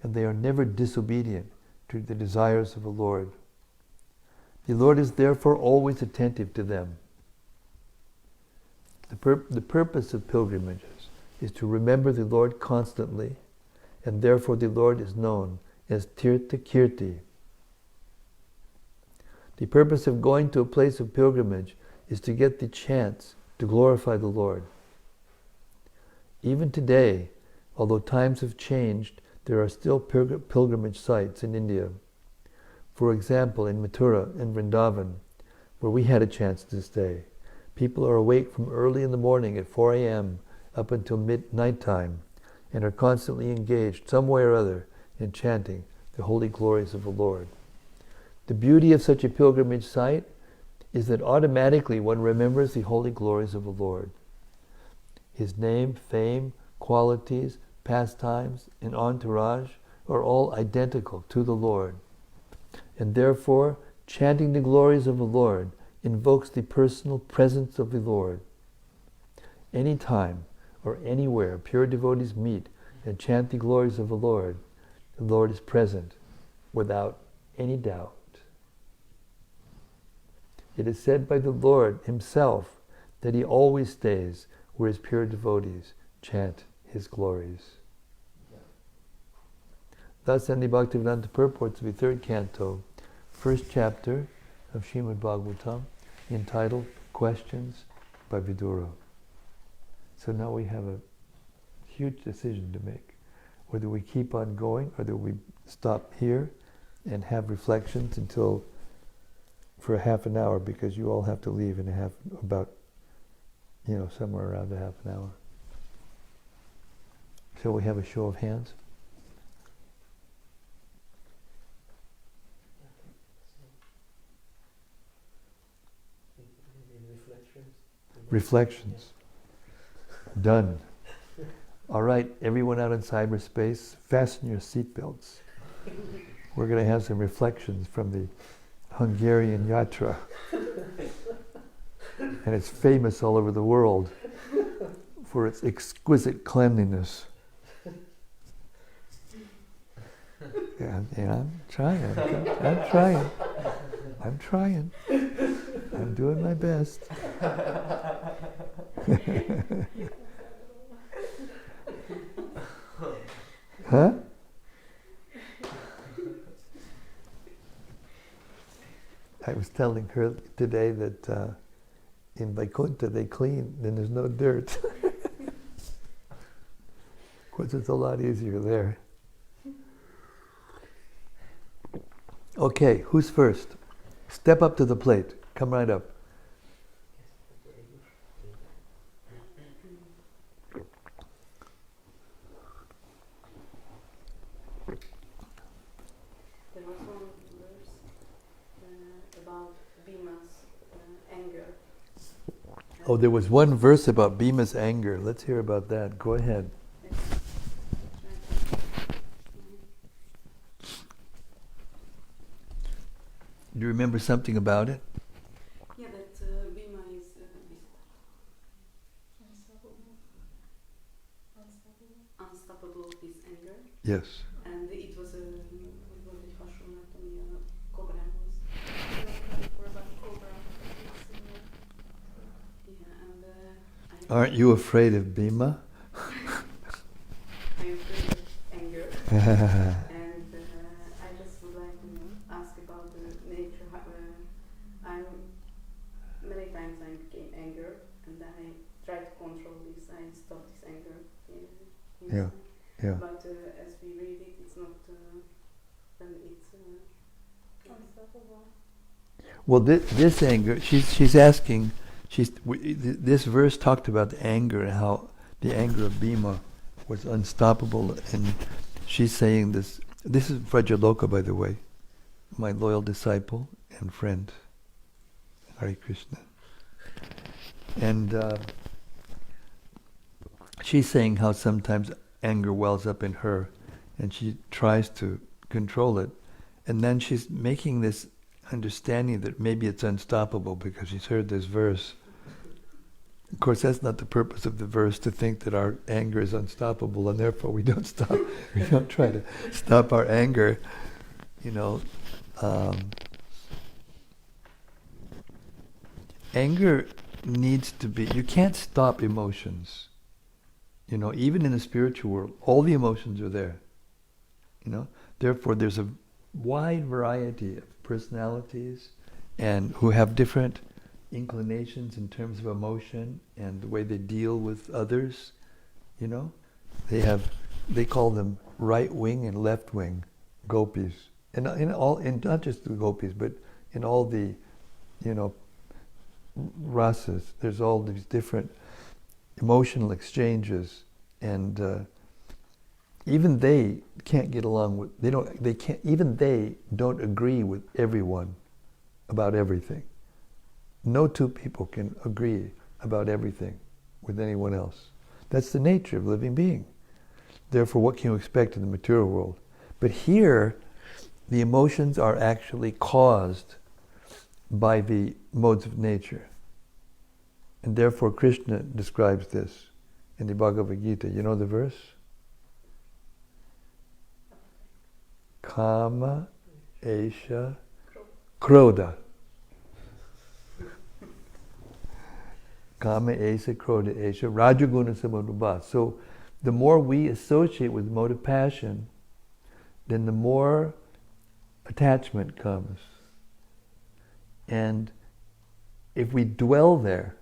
and they are never disobedient to the desires of the Lord. The Lord is therefore always attentive to them. The purpose of pilgrimages is to remember the Lord constantly, and therefore the Lord is known as Tirtha Kirti. The purpose of going to a place of pilgrimage is to get the chance to glorify the Lord. Even today, although times have changed, there are still pilgrimage sites in India. For example, in Mathura and Vrindavan, where we had a chance to stay, people are awake from early in the morning at 4 a.m. up until night time, and are constantly engaged some way or other in chanting the holy glories of the Lord. The beauty of such a pilgrimage site is that automatically one remembers the holy glories of the Lord. His name, fame, qualities, pastimes, and entourage are all identical to the Lord. And therefore, chanting the glories of the Lord invokes the personal presence of the Lord. Anytime or anywhere pure devotees meet and chant the glories of the Lord is present without any doubt. It is said by the Lord himself that he always stays where his pure devotees chant his glories. Thus end the Bhaktivedanta purports of the third canto, first chapter of Srimad-Bhagavatam, entitled Questions by Vidura. So now we have a huge decision to make, whether we keep on going or whether we stop here and have reflections for a half an hour, because you all have to leave in somewhere around a half an hour. Shall we have a show of hands? Reflections. Done. All right, everyone out in cyberspace, fasten your seatbelts. We're going to have some reflections from the Hungarian Yatra. And it's famous all over the world for its exquisite cleanliness. Yeah, I'm trying. I'm doing my best. Huh? I was telling her today that in Vaikuntha they clean, then there's no dirt. Of course, it's a lot easier there. Okay, who's first? Step up to the plate. Come right up. Oh, there was one verse about Bhima's anger. Let's hear about that. Go ahead. Do you remember something about it? Yeah, that Bhima is unstoppable of his anger. Yes. And it was cobra was. Yeah, and Aren't you afraid of Bhima? I'm afraid of anger. And I just would like to ask about the nature. I'm many times I became anger, and then I try to control this. I stop this anger. Yeah, yeah. But as we read it, it's not. Then it's unstoppable. Well, this anger, she's asking. This verse talked about the anger and how the anger of Bhima was unstoppable, and she's saying this. This is Vrajaloka, by the way, my loyal disciple and friend. Hare Krishna. And she's saying how sometimes anger wells up in her, and she tries to control it, and then she's making this understanding that maybe it's unstoppable because she's heard this verse. Of course, that's not the purpose of the verse, to think that our anger is unstoppable, and therefore we don't stop. We don't try to stop our anger. Anger needs to be. You can't stop emotions. Even in the spiritual world, all the emotions are there. Therefore, there's a wide variety of personalities, and who have different inclinations in terms of emotion and the way they deal with others. They call them right wing and left wing gopis, and not just the gopis, but in all the rasas. There's all these different emotional exchanges, and even they can't get along with. Even they don't agree with everyone about everything. No two people can agree about everything with anyone else. That's the nature of a living being. Therefore, what can you expect in the material world? But here, the emotions are actually caused by the modes of nature. And therefore, Krishna describes this in the Bhagavad Gita. You know the verse? Kama, Esha, Krodha. Kama, Esha, Krodha, Esha, Rajaguna, Samadubha. So the more we associate with the mode of passion, then the more attachment comes. And if we dwell there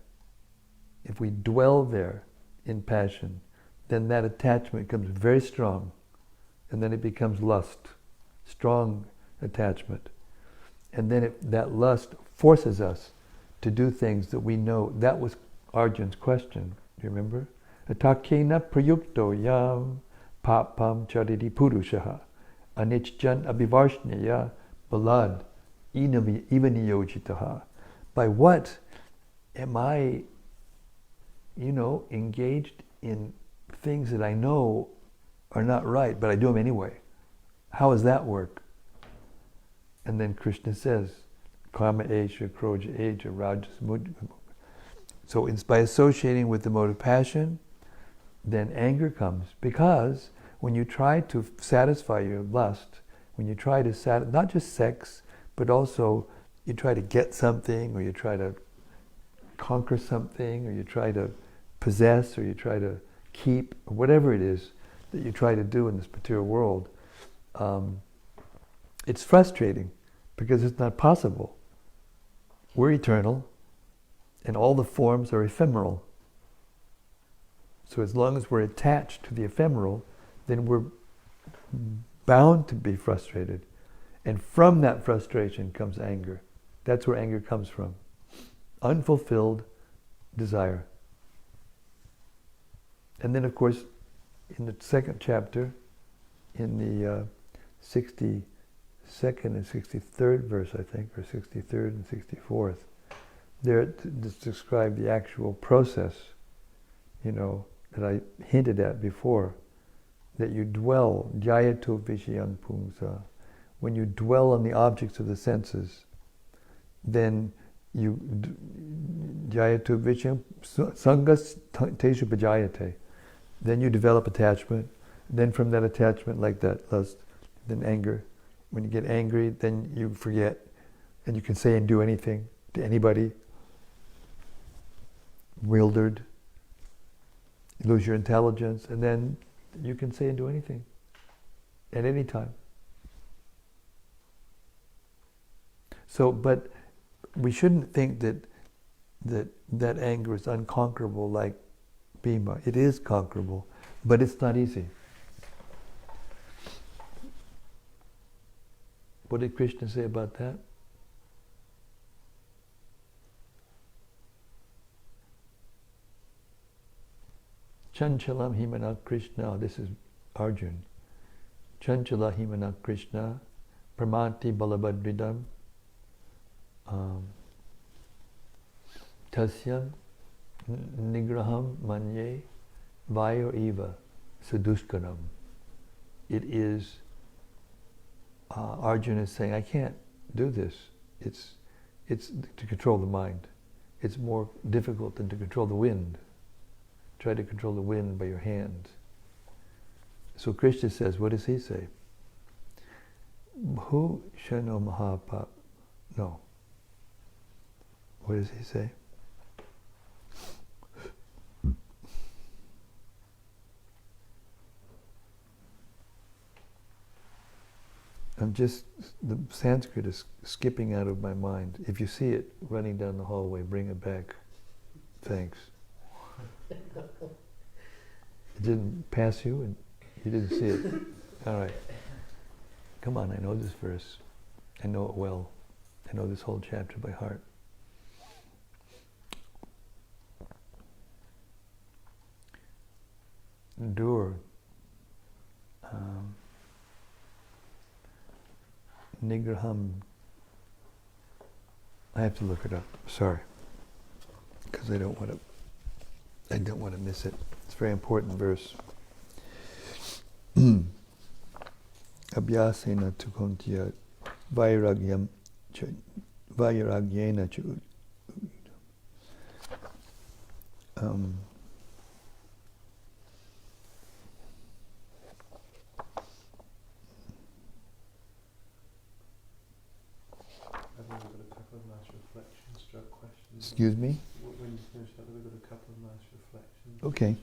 in passion, then that attachment becomes very strong, and then it becomes lust, strong attachment. And then that lust forces us to do things that we know. That was Arjun's question, do you remember? Atakena prayukto yam papam chariti purushaha anichjan abhivarshneya balad ivaniyojitaha. By what am I, engaged in things that I know are not right, but I do them anyway? How does that work? And then Krishna says, Kama Esha, Krodha Esha, Rajas Mudya. So by associating with the mode of passion, then anger comes. Because when you try to satisfy your lust, when you try to not just sex, but also you try to get something, or you try to conquer something, or you try to possess, or you try to keep, or whatever it is that you try to do in this material world, it's frustrating because it's not possible. We're eternal, and all the forms are ephemeral. So as long as we're attached to the ephemeral, then we're bound to be frustrated. And from that frustration comes anger. That's where anger comes from. Unfulfilled desire. And then, of course, in the second chapter, in the 62nd and 63rd verse, I think, or 63rd and 64th, There to describe the actual process, that I hinted at before, that you dwell, jayato vishayan pumsa. When you dwell on the objects of the senses, then you jayato vishayan sangas teshu bhajayate. Then you develop attachment. Then from that attachment, like that lust, then anger. When you get angry, then you forget, and you can say and do anything to anybody. Wildered. You lose your intelligence, and then you can say and do anything at any time. So, but we shouldn't think that anger is unconquerable like Bhima. It is conquerable, but it's not easy. What did Krishna say about that? Chanchalam himana Krishna, this is Arjun. Chanchala himana Krishna, pramati balabhadridam, tasyam nigraham manye vayo eva saduskaram. It is, Arjuna is saying, I can't do this. It's to control the mind. It's more difficult than to control the wind. Try to control the wind by your hand. So Krishna says, what does he say? Who shano mahapap? No. What does he say? The Sanskrit is skipping out of my mind. If you see it running down the hallway, bring it back. Thanks. It didn't pass you and you didn't see it. All right. Come on, I know this verse. I know it well. I know this whole chapter by heart. Dur. Nigraham. I have to look it up. Sorry. Because I don't want to miss it. It's a very important verse. Abhyasena tukontya vairagyam vairagyena Excuse me? When you finish that, we've got a couple of nice reflections. Okay.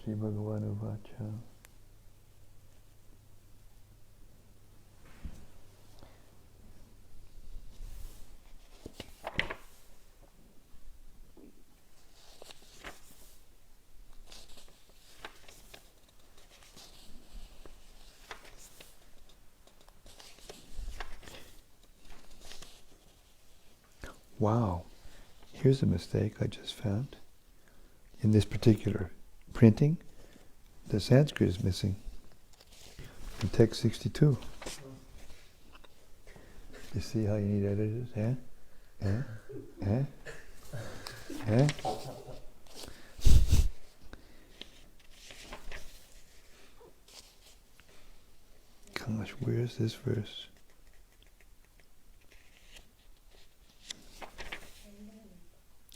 Shri Bhagavan Uvacha. Wow, here's a mistake I just found. In this particular printing, the Sanskrit is missing. In text 62. You see how you need editors, Gosh, where's this verse?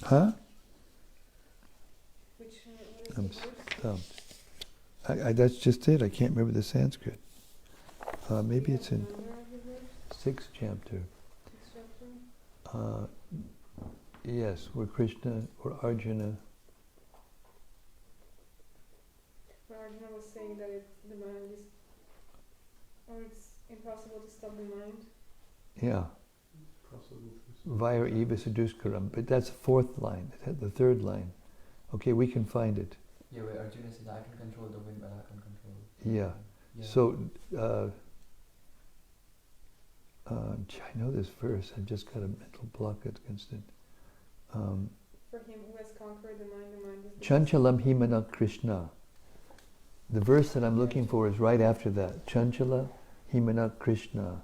Huh? I'm stumped. That's just it. I can't remember the Sanskrit. Maybe it's in 6th chapter. Yes, where Krishna or Arjuna. Where Arjuna was saying that the mind is, or it's impossible to stop the mind. Yeah. Vaya eva saduskaram, but that's the 4th line, the 3rd line. Okay, we can find it. Yeah, where Arjuna says, I can control the wind, but I can control. Yeah. So, I know this verse, I've just got a mental block against it. For him who has conquered the mind is... Chanchalam himana Krishna. The verse that I'm looking for is right after that. Chanchala himana Krishna,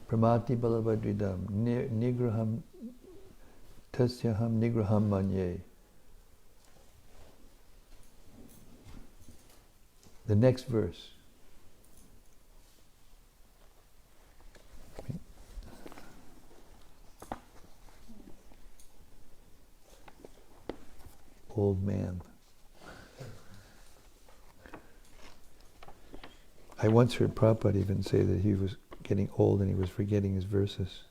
pramati balabhadridam, nigraham tasyaham nigraham manye. The next verse. Old man. I once heard Prabhupada even say that he was getting old and he was forgetting his verses.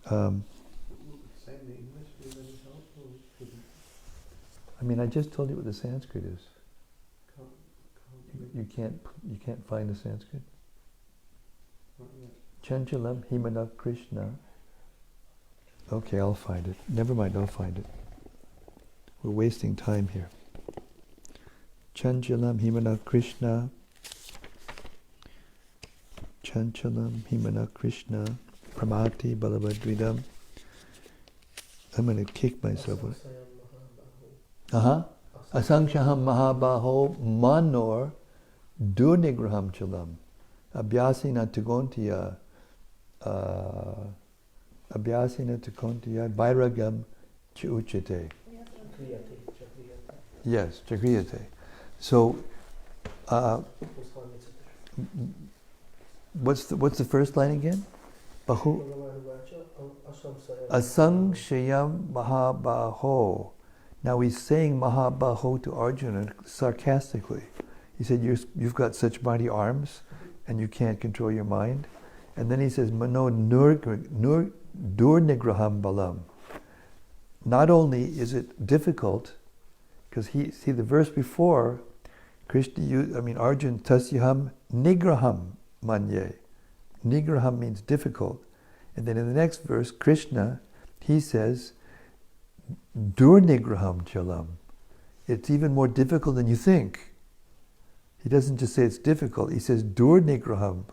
Saying the English is any help, or shouldn't? I mean, I just told you what the Sanskrit is. Can't You can't find the Sanskrit. not yet. Chanchalam himana Krishna. Okay, I'll find it. Never mind, I'll find it. We're wasting time here. Chanchalam himana Krishna. Chanchalam himana Krishna. Pramati balabhadridam. I'm going to kick myself. Asangshaham mahabaho manor durnigraham chalam. Abhyasina tugontiya. Abhyasina tugontiya vairagam chuchate. Yes, chakriyate. So, what's the first line again? Bahu asangshayam mahabaho. Now he's saying mahabaho to Arjuna sarcastically. He said, "You've got such mighty arms, and you can't control your mind." And then he says, "Mano durnigraham balam." Not only is it difficult, because the verse before, Arjuna tasyaham nigraham manye. Nigraham means difficult. And then in the next verse, Krishna, he says, durnigraham chalam. It's even more difficult than you think. He doesn't just say it's difficult, he says durnigraham.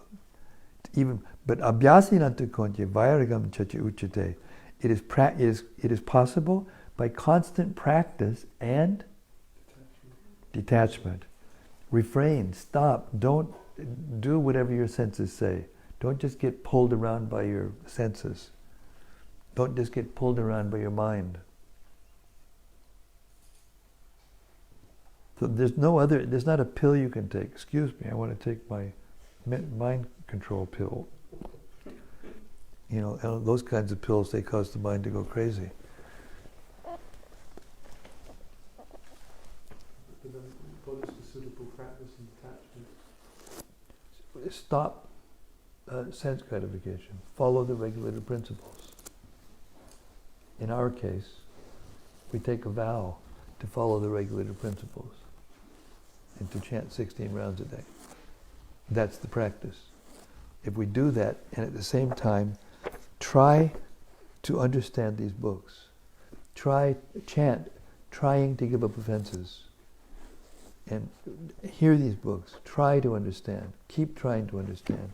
But abhyasinanta kontya vairagam chacha uchate. It is possible by constant practice and detachment. Refrain, stop, don't do whatever your senses say. Don't just get pulled around by your senses. Don't just get pulled around by your mind. So there's not a pill you can take. Excuse me, I want to take my mind control pill. And those kinds of pills, they cause the mind to go crazy. But then, what is the suitable practice and detachment? Stop sense gratification. Follow the regulated principles. In our case, we take a vow to follow the regulated principles and to chant 16 rounds a day. That's the practice. If we do that, and at the same time, try to understand these books. Chant, trying to give up offenses. And hear these books. Try to understand. Keep trying to understand.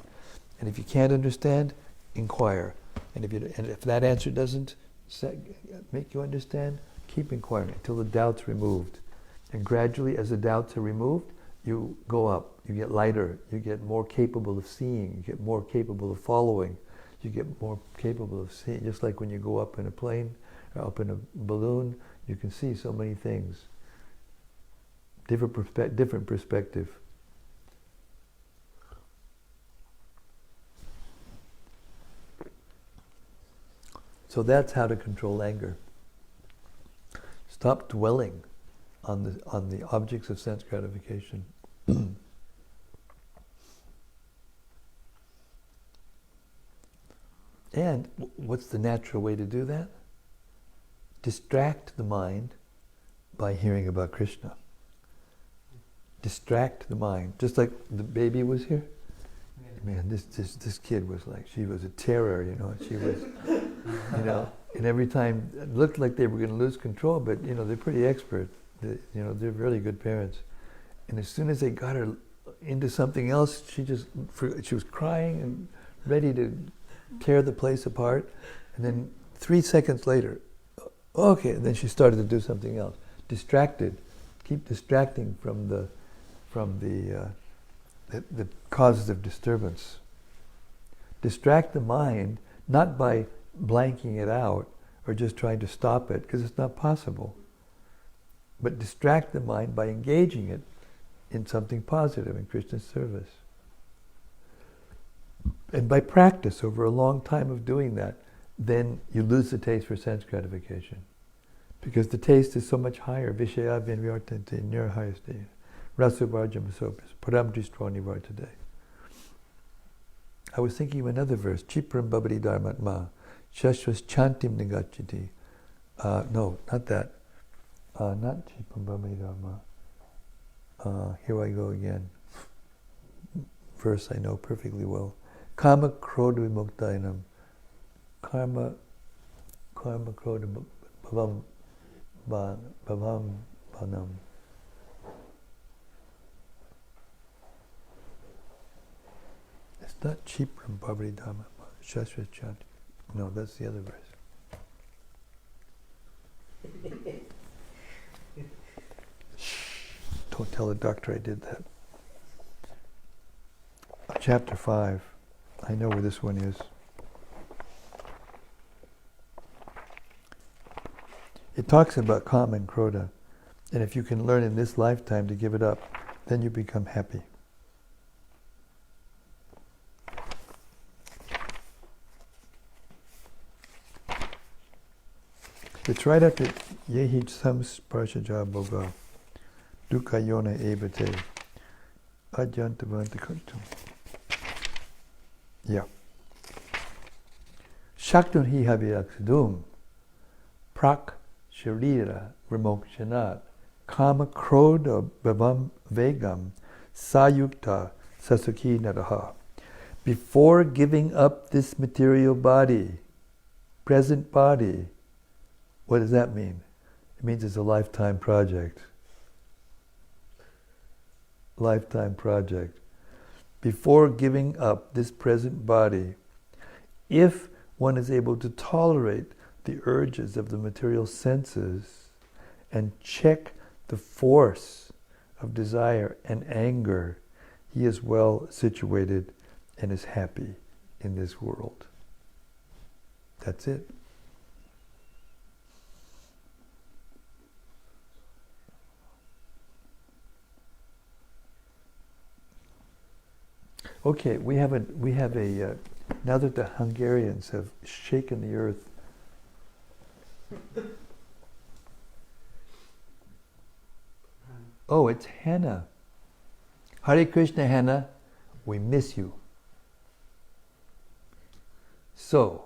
And if you can't understand, inquire. And if that answer doesn't make you understand, keep inquiring until the doubt's removed. And gradually, as the doubts are removed, you go up. You get lighter. You get more capable of seeing. You get more capable of following. You get more capable of seeing. Just like when you go up in a plane or up in a balloon, you can see so many things. Different perspective. So that's how to control anger. Stop dwelling on the objects of sense gratification. And what's the natural way to do that? Distract the mind by hearing about Krishna. Distract the mind. Just like the baby was here. Man, this kid was like, she was a terror, She was, and every time it looked like they were going to lose control, but they're pretty expert. They're really good parents. And as soon as they got her into something else, she was crying and ready to tear the place apart. And then 3 seconds later, okay, and then she started to do something else. Distracted. Keep distracting from the the causes of disturbance. Distract the mind not by blanking it out or just trying to stop it, because it's not possible. But distract the mind by engaging it in something positive, in Krishna's service. And by practice over a long time of doing that, then you lose the taste for sense gratification. Because the taste is so much higher. Vishaya vinvyartante nirhayaste rasubharjamasopis param distroni vartade. I was thinking of another verse. Chipram babadi dharmatma shashvas chantim nigachiti. No, not that. Not chipram babadi dharma. Here I go again. Verse I know perfectly well. Kama krodha vimuktainam. Karma krodha bhavam banam. It's not cheap from Bhavati Dhamma. Shashvat Chanti. No, that's the other verse. Don't tell the doctor I did that. Chapter 5. I know where this one is. It talks about kama and krodha. And if you can learn in this lifetime to give it up, then you become happy. It's right after Yehi samsparshaja bhoga dukkha yona ebate ajantavanta kuntum. Yeah. Shaktun hi havyaksadum prak sharira remokshanat kama krodha bhavam vegam sayukta sasukhi naraha. Before giving up this material body, present body, what does that mean? It means it's a lifetime project. Lifetime project. Before giving up this present body, if one is able to tolerate the urges of the material senses and check the force of desire and anger, he is well situated and is happy in this world. That's it. Okay, we have a now that the Hungarians have shaken the earth. Oh, it's Hannah. Hare Krishna, Hannah. We miss you. So,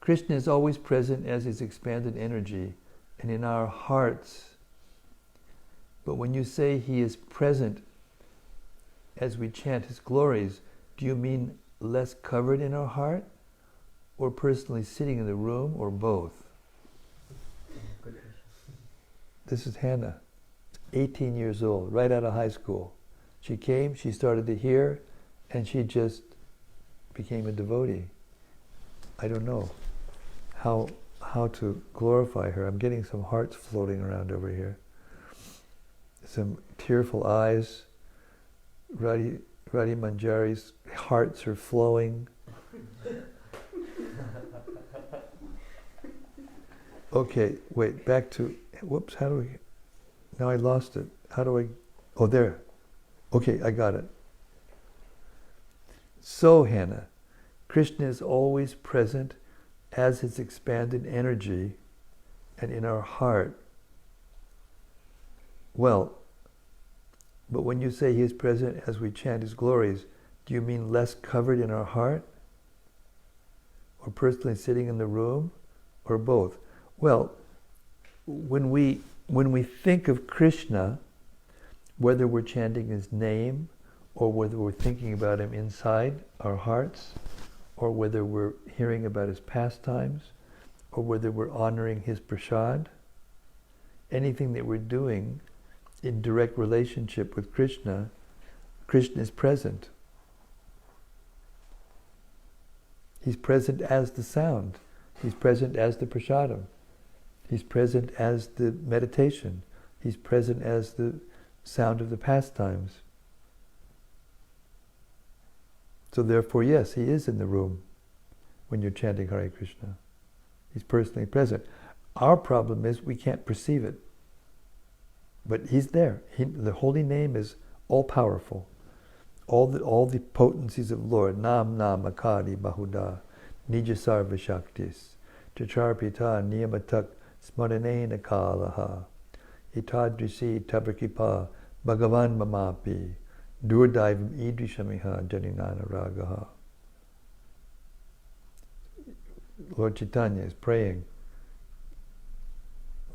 Krishna is always present as his expanded energy and in our hearts. But when you say he is present as we chant his glories, do you mean less covered in our heart, or personally sitting in the room, or both? This is Hannah, 18 years old, right out of high school. She came, she started to hear, and she just became a devotee. I don't know how to glorify her. I'm getting some hearts floating around over here. Some tearful eyes. Radhi Manjari's hearts are flowing. Okay, wait, back to, whoops, how do we, now I lost it. How do I, oh there. Okay, I got it. So Hannah, Krishna is always present as his expanded energy and in our heart. Well, but when you say he is present as we chant his glories, do you mean less covered in our heart? Or personally sitting in the room? Or both? Well, when we think of Krishna, whether we're chanting his name, or whether we're thinking about him inside our hearts, or whether we're hearing about his pastimes, or whether we're honoring his prasad, anything that we're doing in direct relationship with Krishna, Krishna is present. He's present as the sound. He's present as the prasadam. He's present as the meditation. He's present as the sound of the pastimes. So therefore, yes, he is in the room when you're chanting Hare Krishna. He's personally present. Our problem is we can't perceive it. But he's there. The holy name is all-powerful. All the potencies of Lord, Nam Nam Akari Bahuda, Nija Sarva Shaktis, Chacharpita Niyamatak Smaranena Kalaha, Itadrisi Tabrakipa, Bhagavan Mamapi, Durdaivam Idrishamiha Janinana Ragaha. Lord Chaitanya is praying,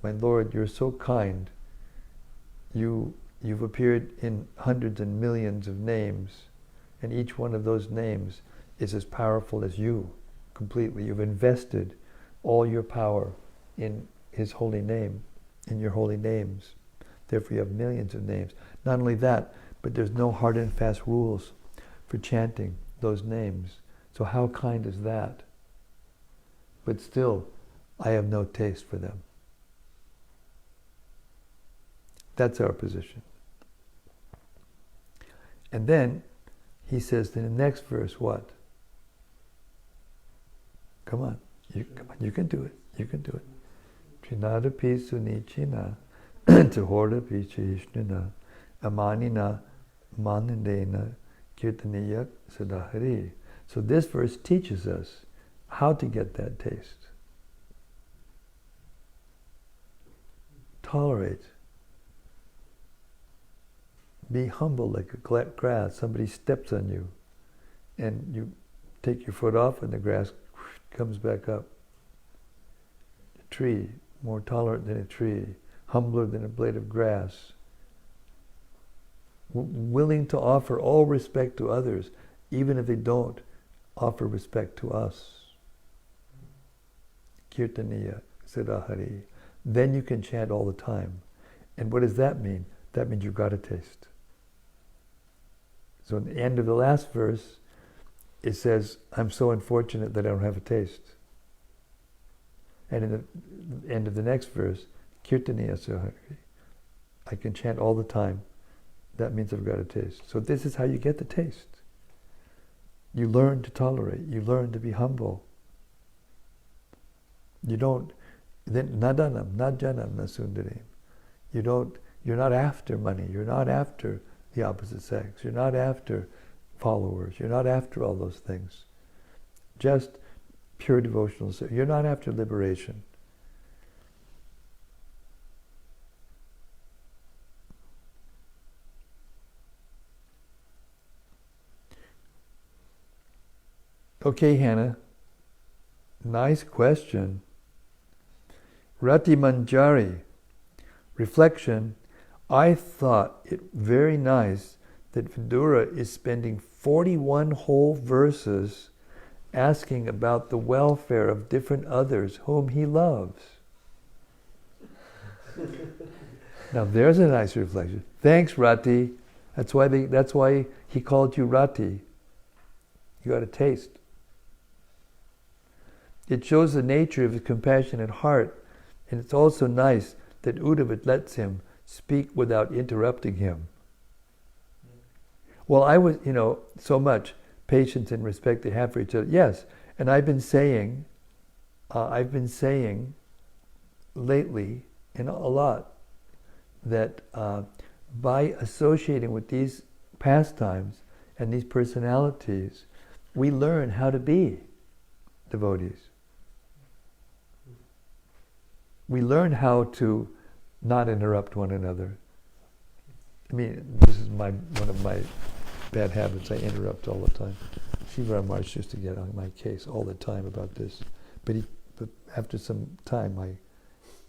my Lord, you're so kind. You've appeared in hundreds and millions of names, and each one of those names is as powerful as you, completely. You've invested all your power in His holy name, in your holy names. Therefore you have millions of names. Not only that, but there's no hard and fast rules for chanting those names. So how kind is that? But still, I have no taste for them. That's our position. And then he says in the next verse, what? Come on, you can do it. You can do it. Chinada pisuni china, tahorda pichishna, amanina manindena kirtaniyak sadahari. So this verse teaches us how to get that taste. Tolerate. Be humble like a grass. Somebody steps on you and you take your foot off and the grass comes back up. A tree, more tolerant than a tree, humbler than a blade of grass. Willing to offer all respect to others, even if they don't offer respect to us. Kirtaniya Siddhahari. Then you can chant all the time. And what does that mean? That means you've got a taste. So in the end of the last verse, it says, I'm so unfortunate that I don't have a taste. And in the end of the next verse, Kirtaniya Siddhahari. I can chant all the time. That means I've got a taste. So this is how you get the taste. You learn to tolerate. You learn to be humble. You don't, then nadanam, najanam, nasundarim. You're not after money. You're not after the opposite sex. You're not after followers. You're not after all those things. Just pure devotional. You're not after liberation. Okay, Hannah. Nice question. Rati Manjari. Reflection. I thought it very nice that Vidura is spending 41 whole verses asking about the welfare of different others whom he loves. Now there's a nice reflection. Thanks, Rati. That's why he called you Rati. You got a taste. It shows the nature of his compassionate heart, and it's also nice that Uddhava lets him speak without interrupting him. Well, I was, so much patience and respect they have for each other. Yes, and I've been saying lately, and a lot, that by associating with these pastimes and these personalities, we learn how to be devotees. We learn how to not interrupt one another. I mean, this is one of my bad habits. I interrupt all the time. Shiva Maharaj used to get on my case all the time about this. But after some time,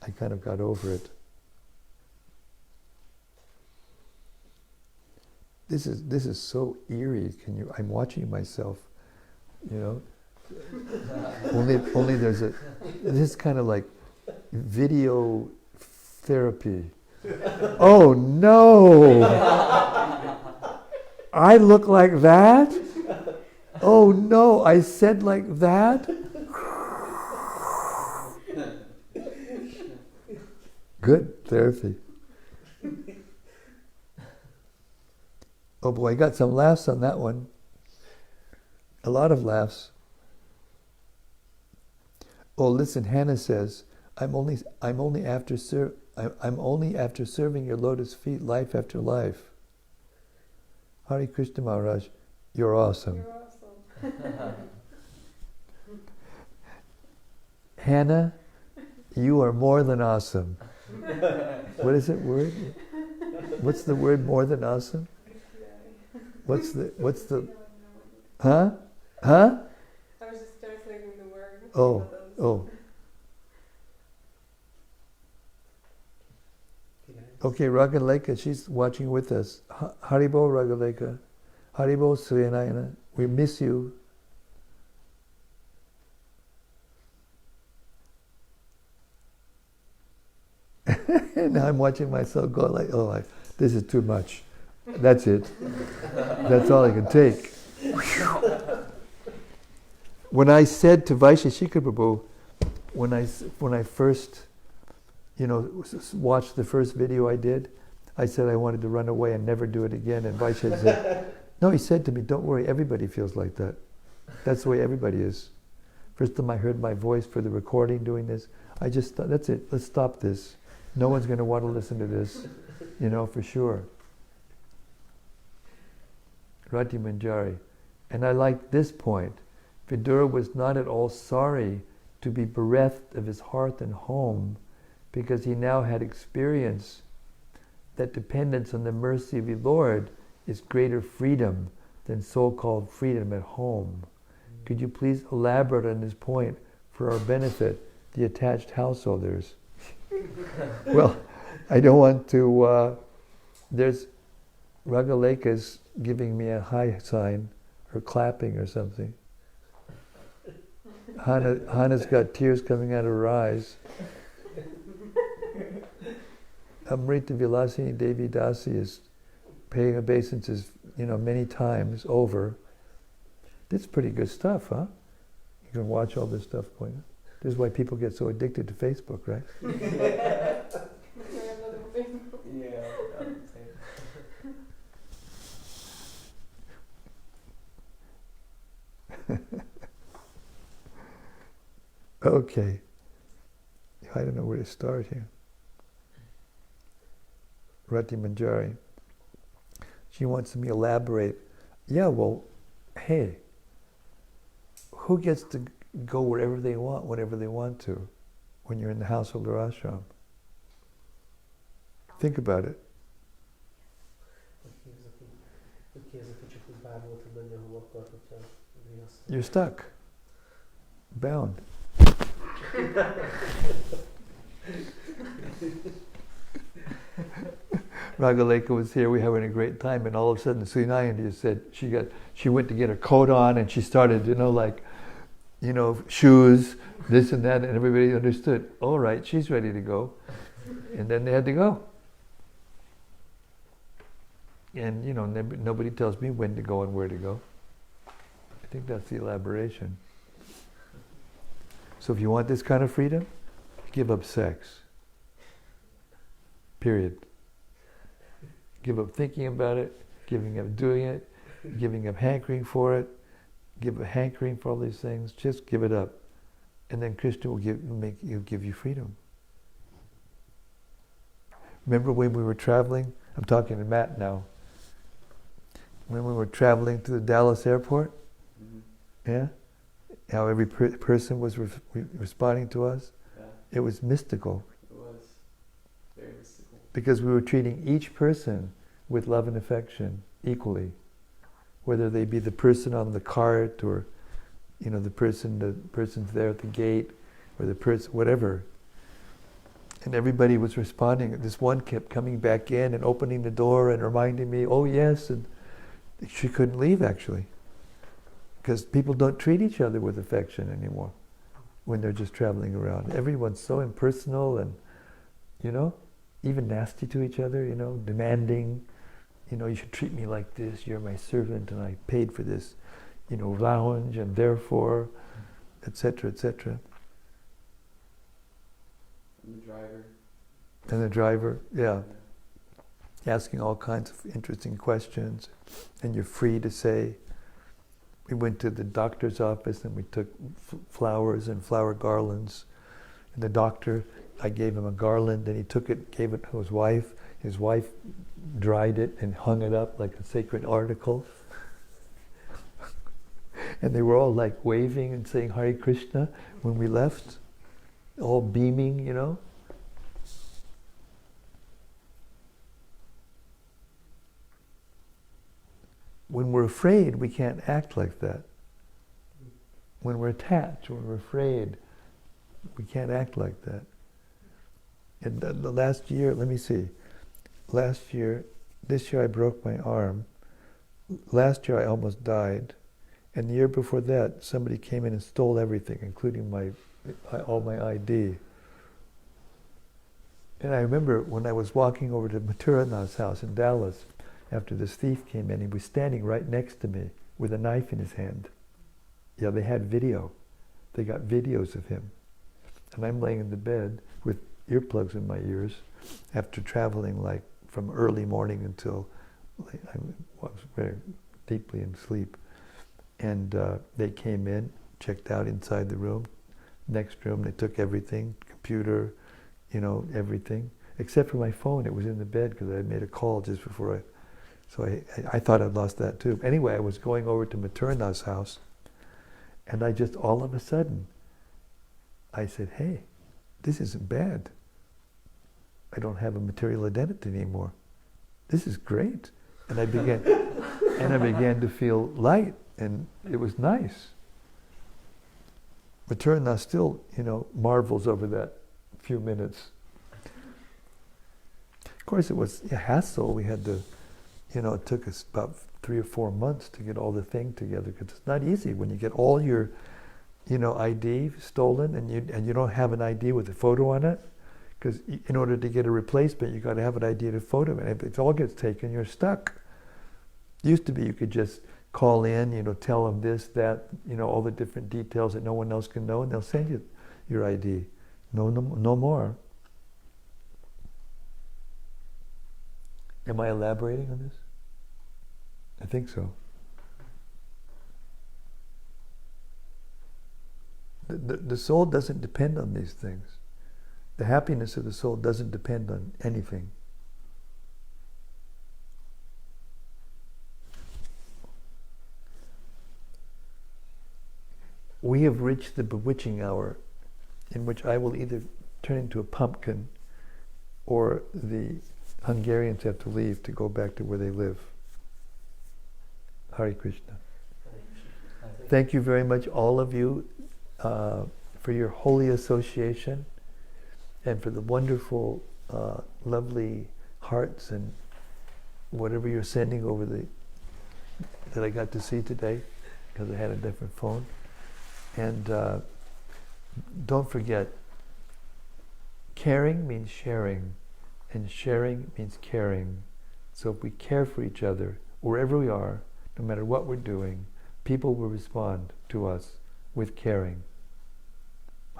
I kind of got over it. This is so eerie. I'm watching myself, Only there's this is kind of like video therapy. Oh no! I look like that? Oh no, I said like that? Good therapy. Oh boy, I got some laughs on that one. A lot of laughs. Oh, listen, Hannah says, I'm only after serving your lotus feet life after life. Hare Krishna Maharaj, you're awesome. You're awesome. Hannah, you are more than awesome. What is it word? What's the word more than awesome? What's the huh? Huh? I was just translating the word. Oh. Okay, Ragaleka, she's watching with us. Haribo Ragaleka. Haribo Srinayana. We miss you. And now I'm watching myself go like, this is too much. That's it. That's all I can take. When I said to Vaisheshika Prabhu, when I first, watched the first video I did, I said I wanted to run away and never do it again. And Vaisheshika said, no, he said to me, don't worry, everybody feels like that. That's the way everybody is. First time I heard my voice for the recording doing this, I just thought, that's it, let's stop this. No one's going to want to listen to this, for sure. Rati Manjari. And I like this point. Vidura was not at all sorry to be bereft of his hearth and home, because he now had experience that dependence on the mercy of the Lord is greater freedom than so-called freedom at home. Could you please elaborate on this point for our benefit, the attached householders? Well, I don't want to, there's Ragaleka's giving me a high sign, or clapping or something. Hana's got tears coming out of her eyes. Amrita Vilasini Devi Dasi is paying obeisances, many times over. This is pretty good stuff, huh? You can watch all this stuff going on. This is why people get so addicted to Facebook, right? Yeah. Okay. I don't know where to start here. Rati Manjari. She wants me to elaborate. Yeah, well, hey, who gets to go wherever they want, whenever they want to, when you're in the household or ashram? Think about it. You're stuck. Bound. Ragaleka was here, we were having a great time, and all of a sudden Srinayandi said she went to get her coat on, and she started, shoes, this and that, and everybody understood, all right, she's ready to go. And then they had to go. And, nobody tells me when to go and where to go. I think that's the elaboration. So if you want this kind of freedom, give up sex. Period. Give up thinking about it, giving up doing it, giving up hankering for it, give up hankering for all these things. Just give it up. And then Krishna will give you freedom. Remember when we were traveling? I'm talking to Matt now. When we were traveling to the Dallas airport? Mm-hmm. Yeah? How every person was responding to us? Yeah. It was mystical. It was very mystical. Because we were treating each person with love and affection equally. Whether they be the person on the cart, or the person's there at the gate, or the person, whatever. And everybody was responding. This one kept coming back in and opening the door and reminding me, oh yes, and she couldn't leave actually. Because people don't treat each other with affection anymore when they're just traveling around. Everyone's so impersonal and, even nasty to each other, demanding, you should treat me like this, you're my servant and I paid for this, lounge, and therefore, etc., etc. And the driver, yeah. Asking all kinds of interesting questions, and you're free to say, we went to the doctor's office and we took flowers and flower garlands. And the doctor, I gave him a garland and he took it, gave it to his wife. His wife dried it and hung it up like a sacred article. And they were all like waving and saying Hare Krishna when we left, all beaming, you know. When we're afraid, we can't act like that. When we're attached, when we're afraid, we can't act like that. And the last year, let me see. This year I broke my arm. Last year I almost died. And the year before that, somebody came in and stole everything, including all my ID. And I remember when I was walking over to Mathuranath's house in Dallas, after this thief came in, he was standing right next to me with a knife in his hand. Yeah, they had video. They got videos of him. And I'm laying in the bed with earplugs in my ears after traveling like from early morning until I was very deeply in sleep. And they came in, checked out inside the room. Next room, they took everything, computer, everything. Except for my phone, it was in the bed because I had made a call just before so I thought I'd lost that too. Anyway, I was going over to Mathuranath's house, and I just, all of a sudden, I said, hey, this isn't bad. I don't have a material identity anymore. This is great. And I began to feel light, and it was nice. Mathuranath still, marvels over that few minutes. Of course, it was a hassle. We had to, it took us about 3 or 4 months to get all the thing together, because it's not easy when you get all your, ID stolen and you don't have an ID with a photo on it, because in order to get a replacement, you got to have an ID and a photo, and if it all gets taken, you're stuck. Used to be you could just call in, tell them this, that, all the different details that no one else can know, and they'll send you your ID. No more. Am I elaborating on this? I think so. The soul doesn't depend on these things. The happiness of the soul doesn't depend on anything. We have reached the bewitching hour in which I will either turn into a pumpkin or the Hungarians have to leave to go back to where they live. Hare Krishna. Thank you very much, all of you, for your holy association and for the wonderful, lovely hearts and whatever you're sending over that I got to see today, because I had a different phone. And don't forget, caring means sharing, and sharing means caring. So if we care for each other, wherever we are, no matter what we're doing, people will respond to us with caring.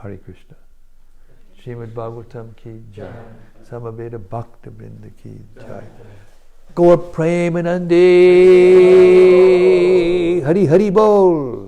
Hare Krishna. Srimad-Bhagavatam ki jai. Samaveda Bhakta Vrinda ki jai. Gaur Premanande. Hari Hari Bol.